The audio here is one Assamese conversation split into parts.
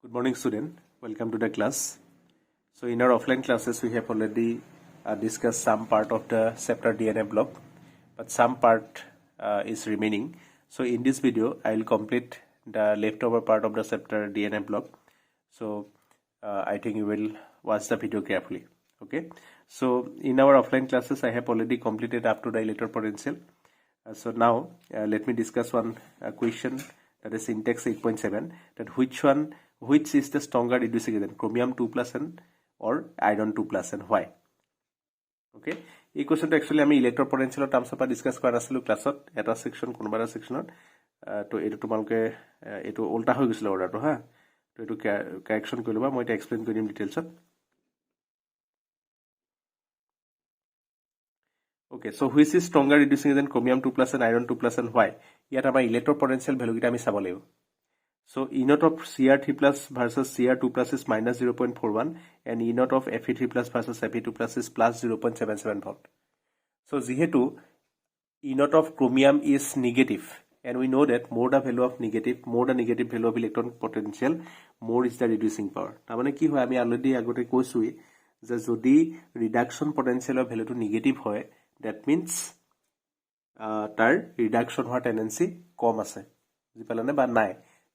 Good morning, student. Welcome to the class. So in our offline classes, we have already discussed some part of the chapter DNA block, but some part is remaining. So in this video, I will complete the leftover part of the chapter DNA block. So I think you will watch the video carefully. Okay. So in our offline classes, I have already completed up to the electron potential. So now let me discuss one question, that is syntax 8.7, that which is the stronger reducing agent, chromium 2 plus and or iron 2 plus, and why? Okay, এই কোৱেশ্যনটো একচুৱেলি আমি ইলেক্ট্ৰ পটেনচিয়েলৰ টাৰ্মছ পৰা ডিসকাস কৰা নাছিলো ক্লাছত এটা সেকশন কোনোবা এটা সেকশনত তো এটো তোমালকে এটো উল্টা হৈ গৈছিল অৰ্ডাৰটো হা তো এটো কাৰেকচন কৰি লবা মই এটা এক্সপ্লেইন কৰি দিম ডিটেইলছত Okay, so which is stronger reducing agent, chromium 2 plus and iron 2 plus, and why? Yet our electro potential value kita ami sabo lebo. So E naught of Cr3 plus versus Cr2 plus is minus 0.41 and E naught of Fe3 plus versus Fe2 plus is plus 0.77 volt. So jihetu E naught of chromium is negative, and we know that more the value of negative, more the negative value of electron potential, more is the reducing power. Tamane ki hoy ami already agote koisu je jodi reduction potential of value to negative hoy, that means tar reduction hoar tendency kom ase buji palane ba nai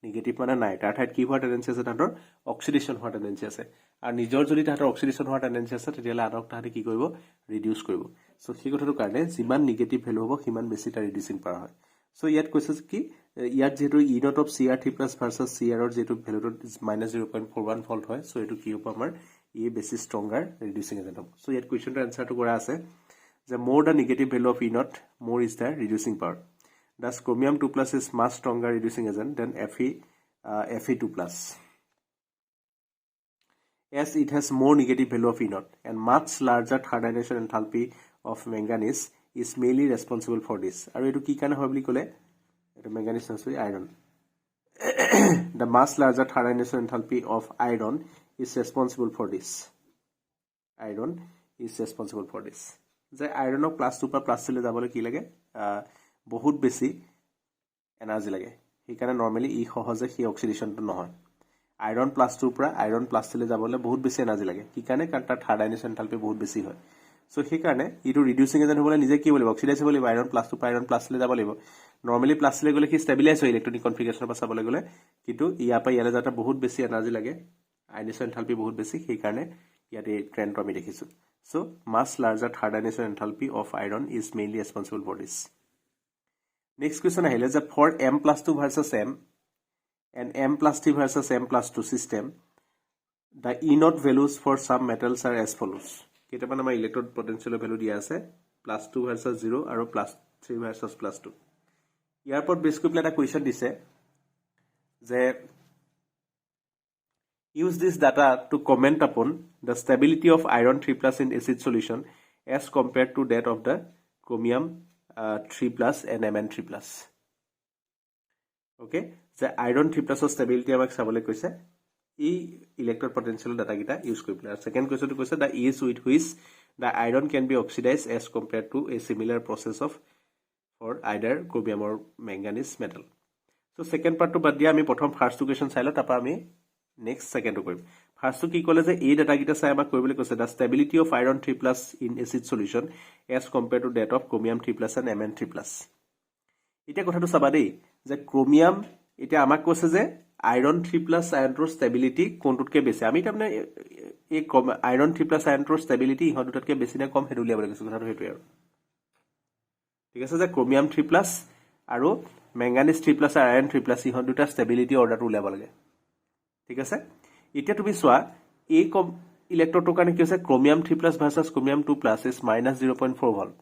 negative mane nai tar thait ki hoar tendency ase tator oxidation hoar tendency ase ar nijor jodi tator oxidation hoar tendency ase tetiale anok tahari ki koribo reduce koribo so sei kotharu karone jiman negative value hobo himan beshi tar reducing power hoy so yat koise ki yat jetu E naught of Cr3 plus versus Cr or jetu value is minus 0.41 volt hoy so etu ki hobo amar e beshi stronger reducing agent hobo so yat question to answer to kora ase the more the negative value of E naught, more is the reducing power. Thus, chromium 2 plus is much stronger reducing agent than Fe2 plus. As it has more negative value of E naught and much larger third ionization enthalpy of manganese is mainly responsible for this. Aru etu ki kane hoy boli kole? Etu manganese sorry iron. The much larger third ionization enthalpy of iron is responsible for this. Iron is responsible for this. যে আয়রন প্লাস 2 পৰা প্লাস 3 লে যাবলৈ কি লাগে বহুত বেছি এনাৰ্জি লাগে সেইকাৰণে নৰমালি ই সহজে হি অক্সিডেশনটো নহয় আয়ৰন প্লাস 2 পৰা আয়ৰন প্লাস 3 লে যাবলৈ বহুত বেছি এনাৰ্জি লাগে কি কাৰণে কাৰণ তাৰ থাৰ্ড আয়নেশন এন্থালপি বহুত বেছি হয় সো সেইকাৰণে ইটো ৰিডিউসিং এজেন্ট হ'বলৈ নিজে কি বলিব অক্সিডাইজ হ'ব লাগিব আয়রন প্লাস 2 পৰা আয়ৰন প্লাস 3 লে যাব লাগিব নৰমালি প্লাস 3 লে গলে কি ষ্টেবিলাইজ হয় ইলেক্ট্ৰনিক কনফিগাৰেচনৰ পৰা চাবলৈ গলে কিন্তু ইয়া পৰা ইয়ালে যাতে বহুত বেছি এনাৰ্জি লাগে আয়নেশন এন্থালপি বহুত বেছি সেইকাৰণে ইয়াতে ট্ৰেন্ডটো আমি দেখিছো So, much larger third ionization enthalpy of iron is mainly responsible for this. Next question is that for M plus 2 versus M and M plus 3 versus M plus 2 system, the E naught values for some metals are as follows. Ketapan ama electrode potential value dia ase plus 2 versus 0 aro plus 3 versus plus 2. Iar por base koi eta question dise je use this data to comment upon the stability of iron 3 plus in acid solution as compared to that of the chromium 3 plus and Mn 3 plus. Okay, the iron 3 plus of stability amak sabole koise e electrode potential data kita use koi pla. Second question to koise the ease with which the iron can be oxidized as compared to a similar process of for either chromium or manganese metal. So second part to bad dia ami prothom first question sailo tapa ami next second to koim first to ki kole je ei data gita sai ama koibole koise the stability of iron 3 plus in acid solution as compared to that of chromium 3 plus and Mn 3 plus eta kotha to saba dei je chromium eta amak koise je iron 3 plus iron tor stability kontutke beshi ami tamne ei iron 3 plus iron tor stability iho dutatke beshi na kom hedu liabole koise kotha to hetu aru ঠিক আছে যে chromium 3 plus aru manganese 3 plus are iron 3 plus iho duta stability order to liabole লাগে ঠিক আছে এতিয়া তুমি সোয়া এই ইলেক্ট্ৰডৰ কাৰণে কি আছে chromium 3 plus versus chromium 2 plus is minus 0.4 volt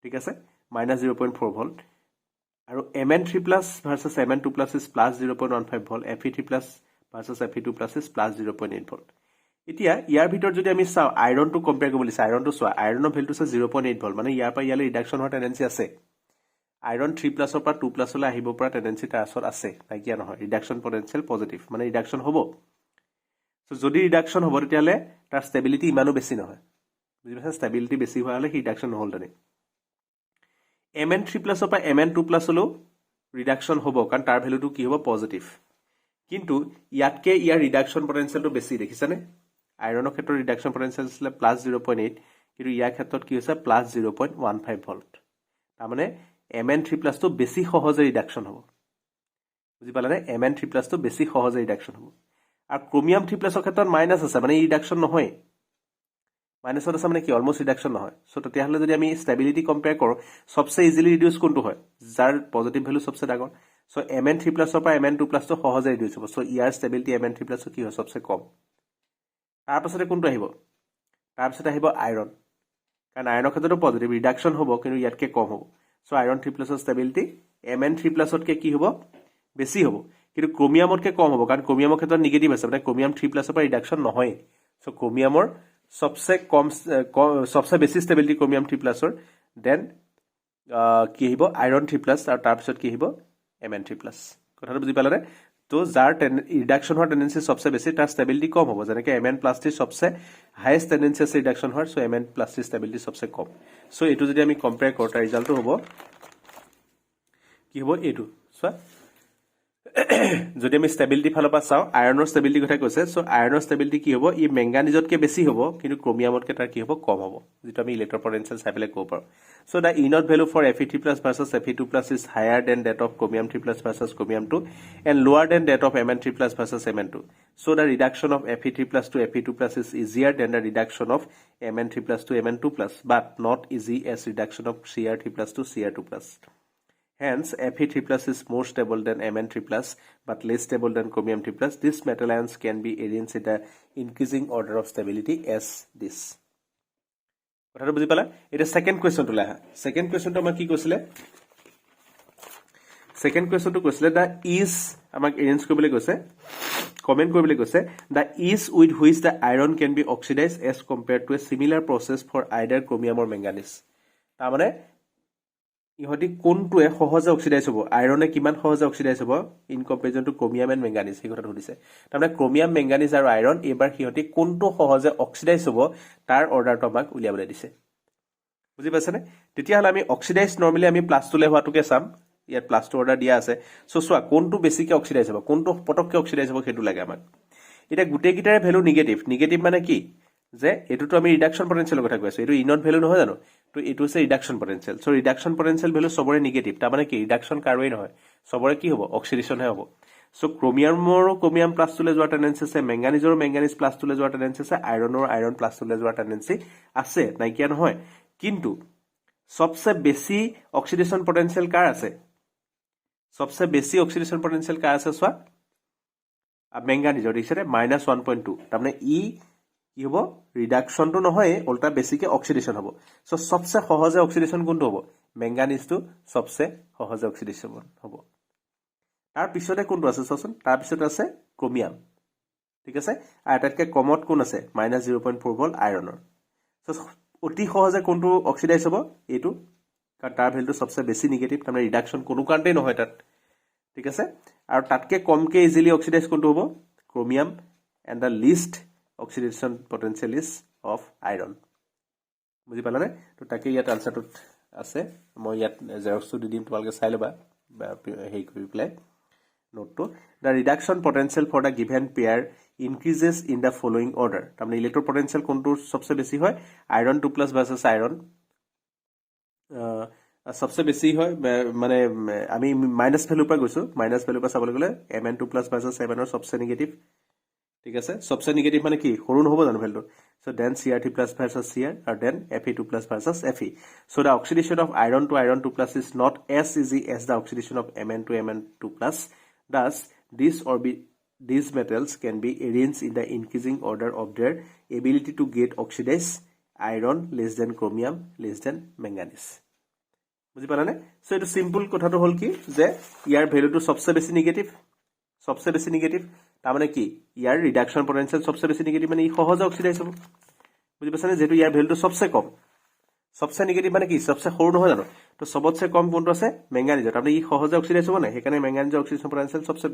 ঠিক আছে minus 0.4 volt আৰু Mn 3 plus versus Mn 2 plus is plus 0.15 volt Fe3 plus versus Fe2 plus is plus 0.8 volt এতিয়া ইয়াৰ ভিতৰ যদি আমি চাও আয়ৰন টু কম্পেয়াৰ কৰিব লিছা আয়ৰন টু সোয়া আয়ৰণৰ ভ্যালু আছে 0.8 volt মানে ইয়াৰ পৰা ইয়ালে ৰিডাকচন হোৱাৰ টেন্ডেন্সি আছে iron 3 plus or 2 plus hole ahibo pora tendency ta asor ase nakia nohoy reduction potential positive mane reduction hobo so jodi reduction hobo tetiale tar stability imanu beshi nohoy bujibasa stability beshi hoale reduction hol tani Mn 3 plus or Mn 2 plus holo reduction hobo kan tar value tu ki hobo positive কিন্তু ইয়াতকে ইয়াৰ ৰিডাকশ্যন পটেনচিয়েলটো বেছি দেখিছানে আইৰণৰ ক্ষেত্ৰত ৰিডাকশ্যন পটেনচিয়েল আছিলে +0.8 কিন্তু ইয়াৰ ক্ষেত্ৰত কি হৈছে +0.15 ভল্ট তাৰমানে Mn3+ টো বেছি সহজে ৰিডাকশ্যন হ'ব বুজি পালানে Mn3+ টো বেছি সহজে ৰিডাকশ্যন হ'ব আৰু ক্ৰোমিয়াম 3+ ৰ ক্ষেত্ৰত মাইনাছ আছে মানে ৰিডাকশ্যন নহয় মাইনাছত আছে মানে কি অলমোষ্ট ৰিডাকশ্যন নহয় সো তেতিয়াহ'লে যদি আমি ষ্টেবিলিটি কম্পেয়াৰ কৰোঁ সবচে ইজিলি ৰিডিউস কোনটো হয় যাৰ পজিটিভ ভ্যালু সবচে ডাঙৰ সো Mn3+ ৰ পৰা Mn2+ টো সহজে ৰিডিউস হ'ব সো ইয়াৰ ষ্টেবিলিটি Mn3+ ৰ কি হয় সবচে কম তাৰ পাছতে কোনটো আহিব তাৰ পাছতে আহিব আইৰন কাৰণ আইৰণৰ ক্ষেত্ৰতো পজিটিভ ৰিডাকশ্যন হ'ব কিন্তু ইয়াতকে কম হ'ব সো আইৰন 3+ ৰ ষ্টেবিলিটি Mn3+ তকে কি হ'ব বেছি হ'ব কিন্তু ক্ৰোমিয়ামতকে কম হ'ব কাৰণ ক্ৰোমিয়ামৰ ক্ষেত্ৰত নিগেটিভ আছে মানে ক্ৰোমিয়াম 3+ ৰ পৰা ৰিডাকশ্যন নহয় সো ক্ৰোমিয়ামৰ সবচে কম সবচে বেছি ষ্টেবিলিটি ক্ৰোমিয়াম 3+ ৰ দেন কি আহিব আইৰন 3+ আৰু তাৰ পিছত কি আহিব Mn3+ কথাটো বুজি পালানে তো যাৰ ৰিডাকশ্যন হোৱাৰ টেন্ডেন্সি সবচে বেছি তাৰ ষ্টেবিলিটি কম হ'ব যেনেকৈ Mn+3 সবচে হাইয়েষ্ট টেন্ডেন্সি আছে ৰিডাকশ্যন হোৱাৰ সো Mn+3 ষ্টেবিলিটি সবচে কম সো এইটো যদি আমি কম্পেয়াৰ কৰোঁ তাৰ ৰিজাল্টটো হ'ব কি হ'ব এইটো চোৱা যদি আমি ষ্টেবিলিটি ফালৰ পৰা চাওঁ আইৰণৰ ষ্টেবিলিটি কথা কৈছে সো আইৰণৰ ষ্টেবিলিটি কি হ'ব ই মেংগানিজতকে বেছি হ'ব কিন্তু ক্ৰোমিয়ামতকে তাৰ কি হ'ব কম হ'ব যেটো আমি ইলেক্ট্ৰ পটেনচিয়েল চাই পেলাই ক'ব পাৰোঁ so the E nought value for Fe3+ versus Fe2+ is higher than that of chromium 3+ versus chromium 2 and lower than that of Mn3+ versus Mn2 so the reduction of Fe3+ to Fe2+ is easier than the reduction of Mn3+ to Mn2+ but not easy as reduction of Cr3+ to Cr2+. Hence, Fe3+ is more stable than Mn3+ but less stable than chromium 3+. This metal ions can be arranged in the increasing order of stability as this. কথাটো বুজি পালা এটা সেকেন্ড কোৱেশ্চনটো লাহা সেকেন্ড কোৱেশ্চনটো আমাক কি কৈছিলে সেকেন্ড কোৱেশ্চনটো কৈছিলে দা ইজ আমাক এৰেঞ্জ কৰিবলৈ কৈছে কমেন্ট কৰিবলৈ কৈছে the is with which the iron can be oxidize as compared to a similar process for either chromium or manganese তাৰমানে ইহতি কোনটোৱে সহজে অক্সিডাইজ হ'ব আইৰনে কিমান সহজে অক্সিডাইজ হ'ব in comparison to chromium and manganese এই কথাটো সুধিছে তাৰমানে ক্ৰোমিয়াম মেংগানিজ আৰু আইৰন এবাৰ সিহতি কোনটো সহজে অক্সিডাইজ হ'ব তাৰ অৰ্ডাৰটো আমাক উলিয়াবলৈ দিছে বুজি পাইছানে তেতিয়াহ'লে আমি অক্সিডাইজ নৰ্মেলি আমি প্লাছটোলে হোৱাটোকে চাম ইয়াত প্লাছটো অৰ্ডাৰ দিয়া আছে সো চোৱা কোনটো বেছিকে অক্সিডাইজ হ'ব কোনটো পটককে অক্সিডাইজ হ'ব সেইটো লাগে আমাক এটা গোটেইকেইটাৰে ভ্যালু নিগেটিভ মানে কি যে এটোটো আমি ৰিডাকশ্যন পটেনচিয়েলৰ কথা কৈ আছো এটো ইনট ভ্যালু নহয় জানো তো এটো আছে reduction potential so reduction potential value সবৰে নিগেটিভ তাৰ মানে কি ৰিডাকশ্যন কাৰোই নহয় সবৰে কি হ'ব অক্সিডেশন হে হ'ব সো ক্ৰোমিয়ামৰো ক্ৰোমিয়াম প্লাছ টুলে যোৱাৰ টেন্ডেন্সি আছে মেংগানিজৰো মেংগানিজ প্লাছ টুলে যোৱাৰ টেন্ডেন্সি আছে আইৰনৰ আইৰন প্লাছ টুলে যোৱাৰ টেন্ডেন্সি আছে নাইকিয়া নহয় কিন্তু সবচে বেছি অক্সিডেশন পটেনচিয়েল কাৰ আছে সবচে বেছি অক্সিডেশন পটেনচিয়েল কাৰ আছে চোৱা মেংগানিজৰ দিছে -1.2 তাৰমানে ই কি হ'ব ৰিডাকশ্যনটো নহয় উল্টা বেছিকে অক্সিডেশন হ'ব সো সবচে সহজে অক্সিডেশন কোনটো হ'ব মেংগানিজটো সবচে সহজে অক্সিডেশন হ'ব তাৰ পিছতে কোনটো আছে চোৱাচোন তাৰ পিছতে আছে ক্ৰোমিয়াম ঠিক আছে আৰু এটাতকে কমত কোন আছে -0.4 ভোল্ট আইৰনৰ সো অতি সহজে কোনটো অক্সিডাইজ হ'ব এইটো কাৰণ তাৰ ভ্যালুটো সবচে বেছি নিগেটিভ তাৰমানে ৰিডাকশ্যন কোনো কাৰণেই নহয় তাত ঠিক আছে আৰু তাতকে কমকে ইজিলি অক্সিডাইজ কোনটো হ'ব chromium and the list oxidation potential is of iron বুজি পালানে তো তাকে ইয়াত আনসাৰটো আছে মই ইয়াত জেৰক্সটো দি দিম তোমালোকে চাই লবা হেই কৰি ply নোটটো the reduction potential for the given pair increases in the following order তাৰমানে ইলেক্ট্ৰ পটেনচিয়েল কোনটো সবচে বেছি হয় আইৰন 2+ ভাৰ্সেস আইৰন সবচে বেছি হয় মানে আমি মাইনাস ভ্যালু পৰা গৈছো মাইনাস ভ্যালু পৰা চাবলৈ গলে Mn2+ ভাৰ্সেস Mn ৰ সবচে নেগেটিভ ঠিক আছে সবচে নেগেটিভ মানে কি সৰু নহব জানো value so then Cr3+ versus Cr আৰু then Fe2+ versus Fe so the oxidation of iron to iron 2+ is not as easy as the oxidation of Mn to Mn2+ thus these metals can be arranged in the increasing order of their ability to get oxidized iron less than chromium less than manganese বুজি পালানে সো এটো সিম্পল কথাটো হল কি যে ইয়াৰ ভ্যালুটো সবচে বেছি নেগেটিভ তাৰ মানে কি ইয়াৰ ৰিডাকশ্যন পটেনচিয়েল সবচে বেছি নেগেটিভ মানে ই সহজে অক্সিডাইজ হ'ব বুজি পাছানে যেটো ইয়াৰ ভ্যালুটো সবচে কম সবচে নেগেটিভ মানে কি সবচে সৰু নহয় জানো তো সবতছে কম কোনটো আছে মেংগানিজৰ তাৰমানে ই সহজে অক্সিডাইজ হ'ব না সেইকাৰণে মেংগানিজৰ অক্সিডেশন পটেনচিয়েল সবচে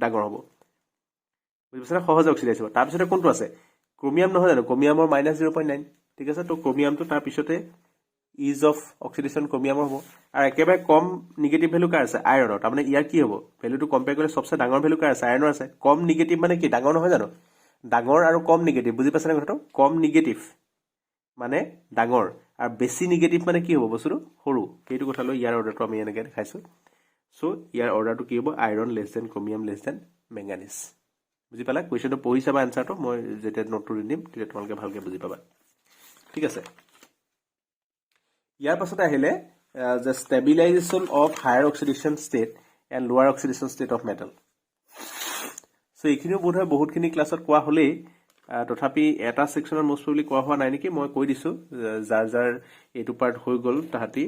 ডাঙৰ হ'ব বুজি পাছানে সহজে অক্সিডাইজ হ'ব তাৰ পিছতে কোনটো আছে ক্ৰোমিয়াম নহয় জানো ক্ৰোমিয়ামৰ -0.9 ঠিক আছে তো ক্ৰোমিয়ামটো তাৰ পিছতে ইজ অফ অক্সিডেশ্যন ক্ৰমিয়ামৰ হ'ব আৰু একেবাৰে কম নিগেটিভ ভেলু কাৰ আছে আইৰণৰ তাৰমানে ইয়াৰ কি হ'ব ভেলুটো কম্পেয়াৰ কৰিলে সবচে ডাঙৰ ভেলু কাৰ আছে আইৰণৰ আছে কম নিগেটিভ মানে কি ডাঙৰ নহয় জানো ডাঙৰ আৰু কম নিগেটিভ বুজি পাইছানে কথাটো কম নিগেটিভ মানে ডাঙৰ আৰু বেছি নিগেটিভ মানে কি হ'ব বস্তুটো সৰু সেইটো কথা লৈ ইয়াৰ অৰ্ডাৰটো আমি এনেকৈ দেখাইছো সো ইয়াৰ অৰ্ডাৰটো কি হ'ব iron less than chromium less than manganese বুজি পালা কুৱেশ্যনটো পঢ়ি চাবা আনসাৰটো মই যেতিয়া নোটটো দিম তেতিয়া তোমালোকে ভালকৈ বুজি পাবা ঠিক আছে ইয়াৰ পাছতে আহিলে the stabilization of higher oxidation state and lower oxidation state of metal so এইখিনিও বোধ হয় বহুতখিনি ক্লাছত কোৱা হ'লেই তথাপি এটা সেকশনৰ মোষ্ট প্ৰবলি কোৱা হোৱা নাই নেকি মই কৈ দিছো যাৰ যাৰ এইটো পাৰ্ট হৈ গ'ল তাহাঁতি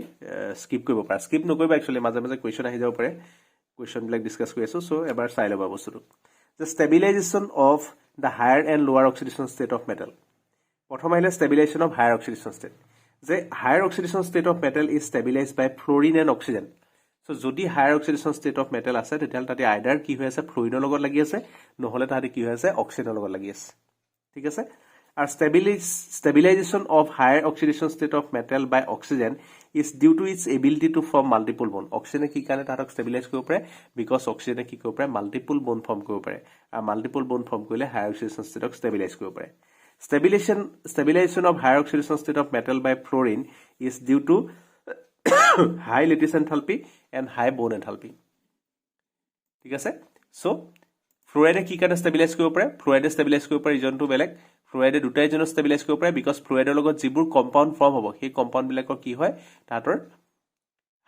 স্কিপ কৰিব পাৰে স্কিপ নকৰিবা একচুয়ালি মাজে মাজে কুৱেশ্যন আহি যাব পাৰে কুৱেশ্যন বিলাক ডিসকাস কৰি আছো সো এবাৰ চাই ল'বা বস্তুটো the stabilization of the higher and lower oxidation state of metal প্ৰথম আহিলে stabilization of higher oxidation state যে higher oxidation state of metal is stabilized by fluorine and oxygen so যদি higher oxidation state of metal আছে তেতিয়াহ'লে তাতে আইডাৰ কি হৈ আছে ফ্লুইনৰ লগত লাগি আছে নহলে তাতে কি হৈ আছে অক্সিজেনৰ লগত লাগি আছে ঠিক আছে আৰু stabilization of higher oxidation state of metal by oxygen is due to its ability to form multiple bond oxygen কি কাৰণে তাক stabilize কৰিব পাৰে because oxygen কি কৰিব পাৰে multiple bond form কৰিব পাৰে আৰু multiple bond form কৰিলে higher oxidation state ক stabilize কৰিব পাৰে Stabilization of higher oxidation state of metal by fluorine is due to high lattice enthalpy and high bond enthalpy. ঠিক আছে so fluoride কি কাৰণে stabilize কৰিব পাৰে fluoride stabilize কৰিব পাৰে ৰিজনটো বেলেগ fluoride দুটা ৰিজন stabilize কৰিব পাৰে because fluoride লগত যিবোৰ কম্পাউণ্ড ফৰ্ম হ'ব সেই কম্পাউণ্ড বিলাকৰ কি হয় তাতৰ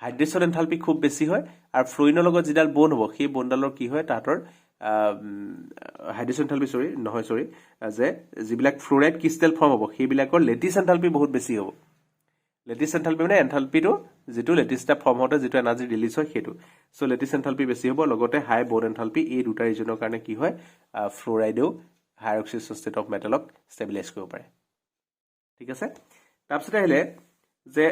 হাইড্ৰেশ্যন এন্থালপি খুব বেছি হয় আৰু ফ্লুইনৰ লগত যিডাল বন্ড হ'ব সেই বন্ডালৰ কি হয় তাতৰ হাইড্ৰেশ্যন এন্থালপি সৰি যে যিবিলাক ফ্লুৰাইড ক্ৰিষ্টেল ফৰ্ম হ'ব সেইবিলাকৰ লেটিছ এন্থালপি বহুত বেছি হ'ব লেটিছ এন্থালপি মানে এন্থালপিটো যেটো লেটিছটা ফৰ্ম হতে যেটো এনাৰ্জি ৰিলিজ হয় সেইটো সো লেটিছ এন্থালপি বেছি হ'ব লগতে হাই বন্ড এন্থালপি এই দুটা ৰিজনৰ কাৰণে কি হয় ফ্লুৰাইডেও higher oxidation state of মেটালক stabilise কৰিব পাৰে ঠিক আছে তাৰপিছত আহিলে যে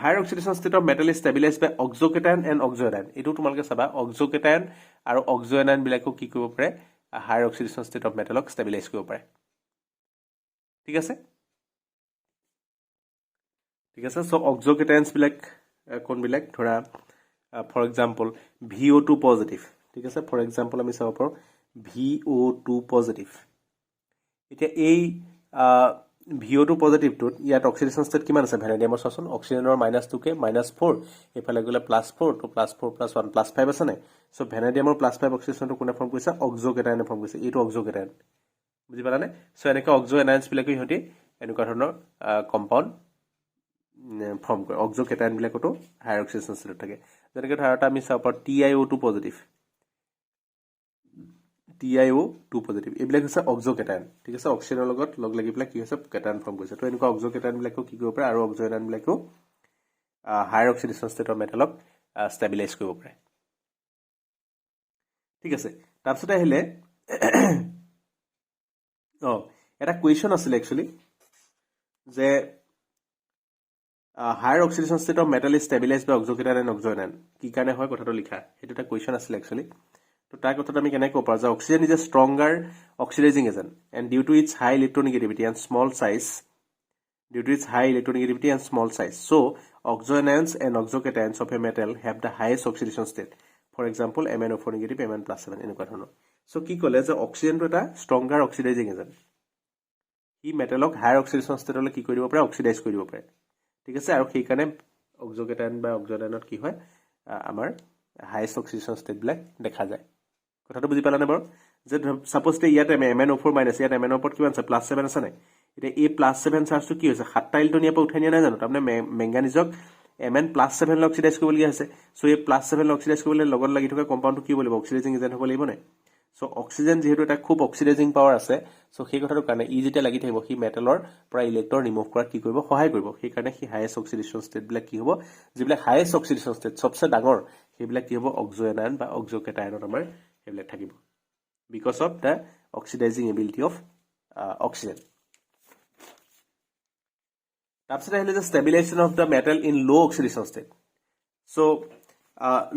higher oxidation state of metal is stabilized by oxocation and oxoanion এটো তোমালকে চাবা oxocation আৰু oxoanion বিলাকো কি কৰিব পাৰে higher oxidation state of metal ক stabilize কৰিব পাৰে ঠিক আছে so oxocations বিলাক কোন বিলাক ধৰা for example VO2 positive ঠিক আছে for example আমি চাব পাৰো VO2 positive এতিয়া এই VO2 positive to ইয়াত oxidation state কিমান আছে ভ্যানাডিয়ামৰ চাচোন অক্সিজেনৰ -2 কে -4 এফালে গলে +4 to +4 +1 +5 আছে নাই সো ভ্যানাডিয়ামৰ +5 অক্সিজেনটো কোনে ফৰ্ম কৰিছে অক্সোকেটায়নে ফৰ্ম কৰিছে এইটো অক্সোকেটায়ন বুজি পালানে সো এনেকা অক্সোএনায়নছ বিলাকে হতি এনেকা ধৰণৰ কম্পাউণ্ড ফৰ্ম কৰে অক্সোকেটায়ন বিলাকটো হায়াৰ অক্সিজেন ষ্টেট থাকে যেনেকৈ ধৰা আমি চাও পাৰ TiO2 পজিটিভ TiO2 পজিটিভ এইবিলাক হৈছে অক্সোকেটায়ন ঠিক আছে অক্সিজেনৰ লগত লগ লাগি পেলাই কি হৈছে কেটায়ন ফৰ্ম কৰিছে তো এনেকুৱা অক্সোকেটায়ন বিলাকো কি কৰিব পাৰে আৰু অক্সোএনায়ন বিলাকো higher oxidation state of মেটালক stabilise কৰিব পাৰে ঠিক আছে তাৰপিছত আহিলে এটা কুৱেশ্যন আছিল একচুয়ালি যে higher oxidation state of metal is stabilized by oxocation and oxoanion কি কাৰণে হয় কথাটো লিখা সেইটো এটা কুৱেশ্যন আছিল একচুয়ালি তো তাৰ কথাটো আমি কেনে ক'ব পাৰো যে oxygen is a stronger oxidizing agent and due to its high electronegativity and small size so oxoanions and oxocations of a metal have the highest oxidation state for example MnO4 negative Mn+7 এনেকুৱা ধৰণৰ so কি ক'লে যে অক্সিজেনটো এটা ষ্ট্ৰংগাৰ অক্সিডাইজিং এজেন্ট ই মেটালক হায়াৰ অক্সিডেশ্যন ষ্টেটলৈ কি কৰিব পাৰে অক্সিডাইজ কৰিব পাৰে ঠিক আছে আৰু সেই কাৰণে অক্সোকেটায়ন বা অক্সোএনায়নত কি হয় আমাৰ হাইয়েষ্ট অক্সিডেশ্যন ষ্টেট বিলাক দেখা যায় কথাটো বুজি পালানে বাৰু যে সাপোজ তে ইয়াত MnO4 মাইনাস ইয়াত MnO4 কিমান আছে +7 আছে নাই এটা এই +7 চাৰ্জটো কি হৈছে 7টা ইলেক্ট্ৰন ইয়াৰ পৰা উঠাই নিয়া নাই জানো তাৰমানে মেংগানিজক Mn+7 লৈ অক্সিডাইজ কৰিবলগীয়া হৈছে সো এই +7 লৈ অক্সিডাইজ কৰিবলৈ লগত লাগি থকা কম্পাউণ্ডটো কি বলিব অক্সিডাইজিং এজেন্ট হ'ব লাগিব নাই সো অক্সিজেন যেহেতু এটা খুব অক্সিডাইজিং পাৱাৰ আছে সো সেই কথাটো কাৰণে ই যেতিয়া লাগি থাকিব সি মেটালৰ পৰা ইলেক্ট্ৰন ৰিমুভ কৰাত কি কৰিব সহায় কৰিব সেই কাৰণে সি হাইয়েষ্ট অক্সিডেশ্যন ষ্টেট বিলাক কি হ'ব যিবিলাক হাইয়েষ্ট অক্সিডেশ্যন ষ্টেট সবচে ডাঙৰ সেইবিলাক কি হ'ব অক্সোএনায়ন বা অক্সোকেটায়নত আমাৰ সেইবিলাক থাকিব because of the oxidizing ability of oxygen তাৰপিছত আহিলে যে stabilization of the metal in low oxidation state so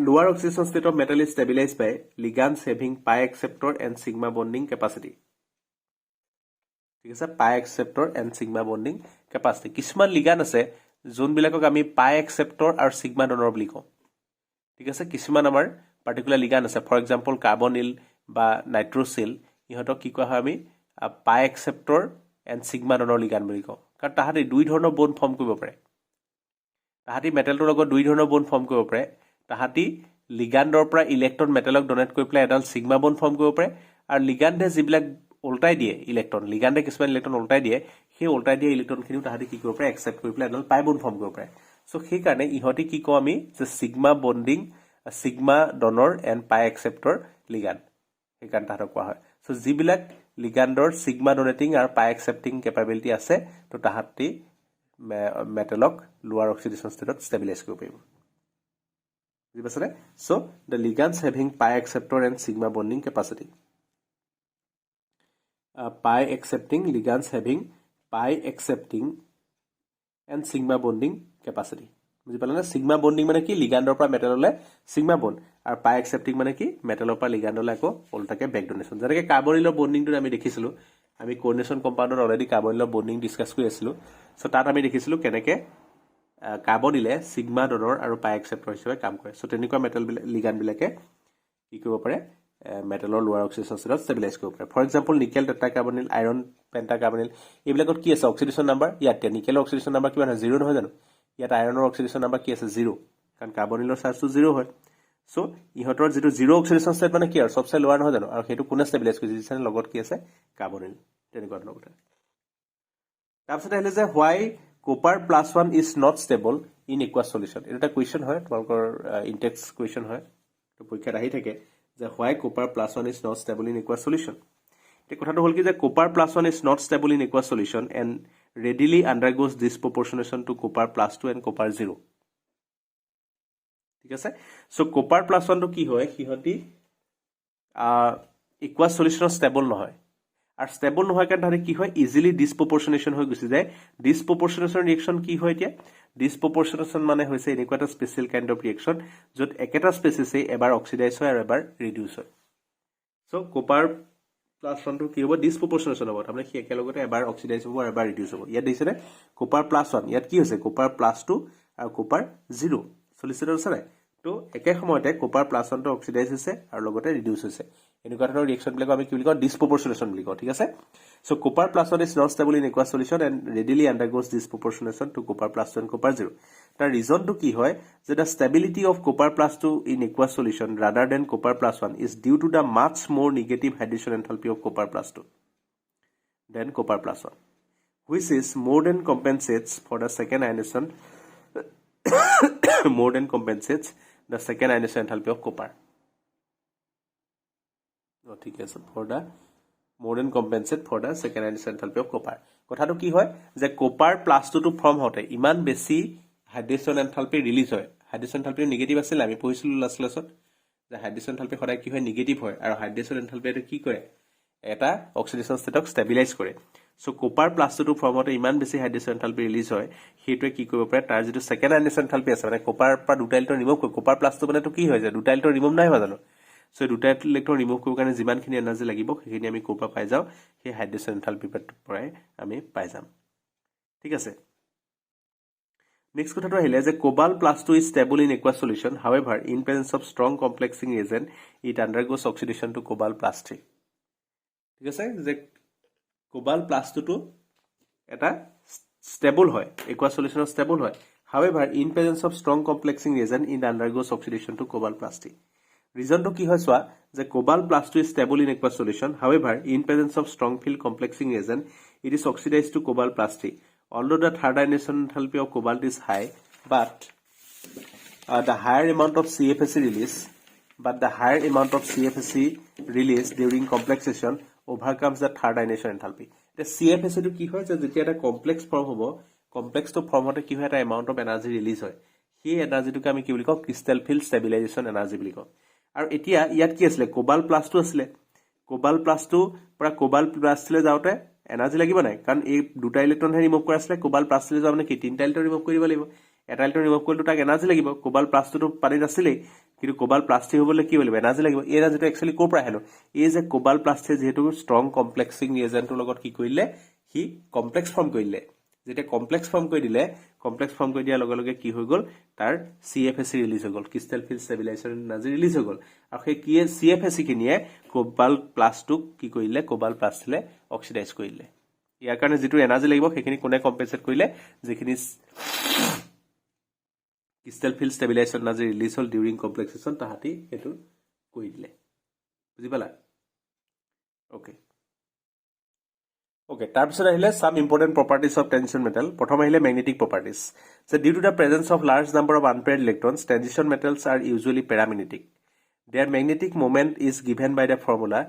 lower oxidation state of metal is stabilized by ligands having pi acceptor and sigma bonding capacity ঠিক আছে pi acceptor and sigma bonding capacity কিছুমান লিগান আছে যোনবিলাকক আমি পাই একসেপ্টৰ আৰু সিগমা ডনৰ বুলি কওঁ ঠিক আছে কিছুমান আমাৰ পাৰ্টিকুলাৰ লিগান আছে ফৰ এক্সাম্পল কাৰ্বনিল বা নাইট্ৰোচিল ইহঁতক কি কোৱা হয় আমি পাই একসেপ্টৰ এণ্ড সিগমা ডনৰ লিগান বুলি কওঁ কাৰণ তাহাঁতি দুই ধৰণৰ বন্ড ফৰ্ম কৰিব পাৰে তাহাঁতি মেটেলটোৰ লগত দুই ধৰণৰ বন্ড ফৰ্ম কৰিব পাৰে তাহাঁতি লিগাণ্ডৰ পৰা ইলেক্ট্ৰন মেটেলক ডনেট কৰি পেলাই এডাল সিগমা বন্ড ফৰ্ম কৰিব পাৰে আৰু লিগাণ্ডে যিবিলাক উল্টাই দিয়ে ইলেক্ট্ৰন লিগাণ্ডে কিছুমান ইলেক্ট্ৰন উল্টাই দিয়ে সেই উল্টাই দিয়া ইলেক্ট্ৰনখিনিও তাহাঁতি কি কৰিব পাৰে একচেপ্ট কৰি পেলাই এডাল পাই বন্ড ফৰ্ম কৰিব পাৰে সো সেইকাৰণে ইহঁতি কি কওঁ আমি যে সিগমা বন্ডিং সিগমা ডনৰ এণ্ড পাই একচেপ্টৰ লিগাণ্ড সেইকাৰণে তাহাঁতক কোৱা হয় সো যিবিলাক লিগাণ্ডৰ সিগমা ডনেটিং আৰু পাই একচেপ্টিং কেপাবিলিটি আছে তো তাহাঁতি মেটেলক লোৱাৰ অক্সিডেশ্যন ষ্টেটত ষ্টেবিলাইজ কৰিব পাৰিব বুজি পাইছেনে so the ligands having pi acceptor and sigma bonding capacity pi accepting ligands having pi accepting and sigma bonding capacity বুজি পালে না সিগমা বন্ডিং মানে কি লিগাণ্ডৰ পৰা মেটেললৈ সিগমা বন্ড আৰু পাই একসেপ্টিং মানে কি মেটেলৰ পৰা লিগাণ্ডলৈ আকৌ উল্টাকে বেক ডোনেশ্যন যেনেকৈ কাৰ্বনিলৰ বন্ডিংটো আমি দেখিছিলোঁ আমি কোঅৰ্ডিনেশ্যন কম্পাউণ্ডত অলৰেডি কাৰ্বনিলৰ বন্ডিং ডিছকাছ কৰি আছিলোঁ সো তাত আমি দেখিছিলোঁ কেনেকৈ কাৰ্বনিলে সিগমা ডনৰ আৰু পাই একসেপ্টৰ হিচাপে কাম কৰে সো তেনেকুৱা মেটেল লিগাণ্ডবিলাকে কি কৰিব পাৰে মেটেলৰ লোৱাৰ অক্সিডেশ্যন ষ্টেটত ষ্টেবিলাইজ কৰিব পাৰে ফৰ এক্সাম্পল নিকেল টেট্ৰাকাৰ্বনিল আইৰণ পেণ্টাকাৰ্বনিল এইবিলাকত কি আছে অক্সিডেশ্যন নাম্বাৰ ইয়াত নিকেলৰ অক্সিডেশ্যন নাম্বাৰ কিমান হয় 0 নহয় জানো ইয়াত আইৰণৰ অক্সিডেশ্যন নাম্বাৰ কি আছে 0 কাৰণ কাৰ্বনিলৰ চাৰ্জটো 0 হয় সো ইহঁতৰ যেটো 0 অক্সিডেশ্যন ষ্টেট মানে কি আৰু সবচে লোৱাৰ নহয় জানো আৰু সেইটো কোনে ষ্টেবিলাইজ কৰিছে লগত কি আছে কাৰ্বনিল তেনেকুৱা ধৰণৰ কথা তাৰপিছত আহিলে যে why copper +1 is not stable in aqueous solution এটা কুৱেশ্যন হয় তোমালোকৰ ইনটেক্স কুৱেশ্যন হয় তো পৰীক্ষাত আহি থাকে যে why copper +1 is not stable in aqueous solution এই কথাটো হ'ল কি যে copper +1 is not stable in aqueous solution and readily undergoes disproportionation to copper +2 and copper 0 ঠিক আছে সো কপাৰ +1 টো কি হয় হিহতি একুৱাছ সলিউশ্যন ষ্টেবল নহয় আৰু ষ্টেবল নহয় কাৰণ তাৰে কি হয় ইজিলি ডিসপ্ৰপৰচনেশন হৈ গুছি যায় ডিসপ্ৰপৰচনেশন ৰিএকশন কি হয় এতিয়া ডিসপ্ৰপৰচনেশন মানে হৈছে এনেকুৱা এটা স্পেশাল কাইন্ড অফ ৰিএকশন যত একেটা স্পেচিছে এবাৰ অক্সিডাইজ হয় আৰু এবাৰ ৰিডিউস হয় সো কপাৰ +1 টো কি হ'ব ডিসপ্ৰপৰচনেশন হ'ব তাৰমানে কি একেলগতে এবাৰ অক্সিডাইজ হ'ব আৰু এবাৰ ৰিডিউস হ'ব ইয়াত দিছেনে কপাৰ +1 ইয়াত কি হৈছে কপাৰ +2 আৰু কপাৰ 0 সলিউশ্যন আছে নাই তো একে সময়তে কপাৰ +1 টো অক্সিডাইজ হৈছে আৰু লগতে ৰিডিউস হৈছে এনেকুৱা ধৰণৰ ৰিএকশন বিলাক আমি কি বুলি কওঁ ডিসপ্ৰপৰচনেশন বুলি কওঁ ঠিক আছে so copper +1 is not stable in aqueous solution and readily undergoes disproportionation to copper +2 and copper 0 তাৰ ৰিজনটো কি হয় যে the stability of copper +2 in aqueous solution rather than copper +1 is due to the much more negative hydration enthalpy of copper +2 than copper +1 which is more than compensates for the second ionization more than compensates the second ionization enthalpy of copper ঠিক আছে for the more than compensate for the second ionization enthalpy of copper কথাটো কি হয় যে কপাৰ +2 টো ফৰ্ম হতে ইমান বেছি হাইড্ৰেশ্যন এন্থালপি ৰিলিজ হয় হাইড্ৰেশ্যন এন্থালপি নিগেটিভ আছিল আমি পঢ়িছিলো লাষ্ট ক্লাছত যে হাইড্ৰেশ্যন এন্থালপি সদায় কি হয় নিগেটিভ হয় আৰু হাইড্ৰেশ্যন এন্থালপিটো কি কৰে এটা অক্সিডেশ্যন ষ্টেটক ষ্টেবিলাইজ কৰে সো কপাৰ +2 টো ফৰ্মতে ইমান বেছি হাইড্ৰেশ্যন এন্থালপি ৰিলিজ হয় সেইটোৱে কি কৰিব পাৰে তাৰ যেটো সেকেন্ড আয়নেশ্যন এন্থালপি আছে মানে কপাৰ পৰা দুটা ইলেক্ট্ৰন ৰিমুভ কৰে কপাৰ +2 মানে তো কি হৈ যায় দুটা ইলেক্ট্ৰন ৰিমুভ নাই হোৱা জানো সো দুটা ইলেক্ট্ৰন ৰিমুভ কৰিব কাৰণে যিমানখিনি এনাৰ্জি লাগিব সেইখিনি আমি কোৰ পৰা পাই যাও সেই হাইড্ৰেশ্যন এন্থালপি পৰাই আমি পাই যাম ঠিক আছে নেক্সট কথাটো আহিলে যে কোবাল +2 is stable in aqueous solution however in presence of strong complexing reagent it undergoes oxidation to cobalt +3 ঠিক আছে যে কোবাল +2 টো এটা stable হয় aqueous solution stable হয় however in presence of strong complexing reagent it undergoes oxidation to cobalt +3 reason to কি হয় সোয়া যে cobalt +2 is stable in aqueous solution however in presence of strong field complexing reagent it is oxidized to cobalt +3 although the third ionization enthalpy of cobalt is high but the higher amount of CFSE release during complexation overcomes the third ionization enthalpy the CFSE to কি হয় যে যেতিয়া এটা কমপ্লেক্স ফর্ম হ'ব কমপ্লেক্স তো ফর্ম হতে কি হয় এটা এমাউন্ট অফ এনার্জি রিলিজ হয় সেই এনার্জিটোকে আমি কি বুলি কওঁ ক্রিস্টাল ফিল্ড স্টেবিলাইজেশন এনার্জি বুলি কওঁ আৰু এতিয়া ইয়াত কি আছিল কোবাল +2 আছিল কোবাল +2 পৰা কোবাল +3 লৈ যাওতে এনাৰ্জি লাগিব নাই কাৰণ এই দুটা ইলেক্ট্ৰন হে ৰিমুভ কৰা আছিল কোবাল +3 লৈ যাও মানে কি তিনটা ইলেক্ট্ৰন ৰিমুভ কৰিব লাগিব এটা ইলেক্ট্ৰন ৰিমুভ কৰিলে তাক এনার্জি লাগিব কোবাল +2 টো পানীত আছিলেই কিন্তু কোবাল +3 হ'বলৈ কি লাগিব এনার্জি লাগিব এই এনার্জিটো একচুয়ালি কোৰ পৰা হেনো এই যে কোবাল +3 যেহেতু স্ট্ৰং কমপ্লেক্সিং ৰিএজেন্টৰ লগত কি কৰিলে হি কমপ্লেক্স ফৰ্ম কৰিলে যেতিয়া কমপ্লেক্স ফৰ্ম কৰি দিলে কমপ্লেক্স ফৰ্ম কৰি দিয়াৰ লগে লগে কি হৈ গ'ল তাৰ CFSE ৰিলিজ হৈ গ'ল ক্ৰিষ্টেল ফিল্ড ষ্টেবিলাইজেশ্যন এনাৰ্জি ৰিলিজ হৈ গ'ল আৰু সেই কি CFSE খিনিয়ে কোবাল্ট প্লাছটোক কি কৰিলে কোবাল্ট প্লাছলে অক্সিডাইজ কৰিলে ইয়াৰ কাৰণে যেটো এনাৰ্জি লাগিব সেইখিনি কোনে কম্পেনসেট কৰিলে যেখিনি ক্ৰিষ্টেল ফিল্ড ষ্টেবিলাইজেশ্যন এনাৰ্জি ৰিলিজ হ'ল ডিউৰিং কমপ্লেক্সেশ্যন তাহাঁতি এটো কৰি দিলে বুজি পালা ওকে Okay, তাৰপিছত আহিলে some important properties of transition metal. প্ৰথম আহিলে magnetic properties. So due to the presence of large number of unpaired electrons, transition metals are usually paramagnetic. Their magnetic moment is given by the formula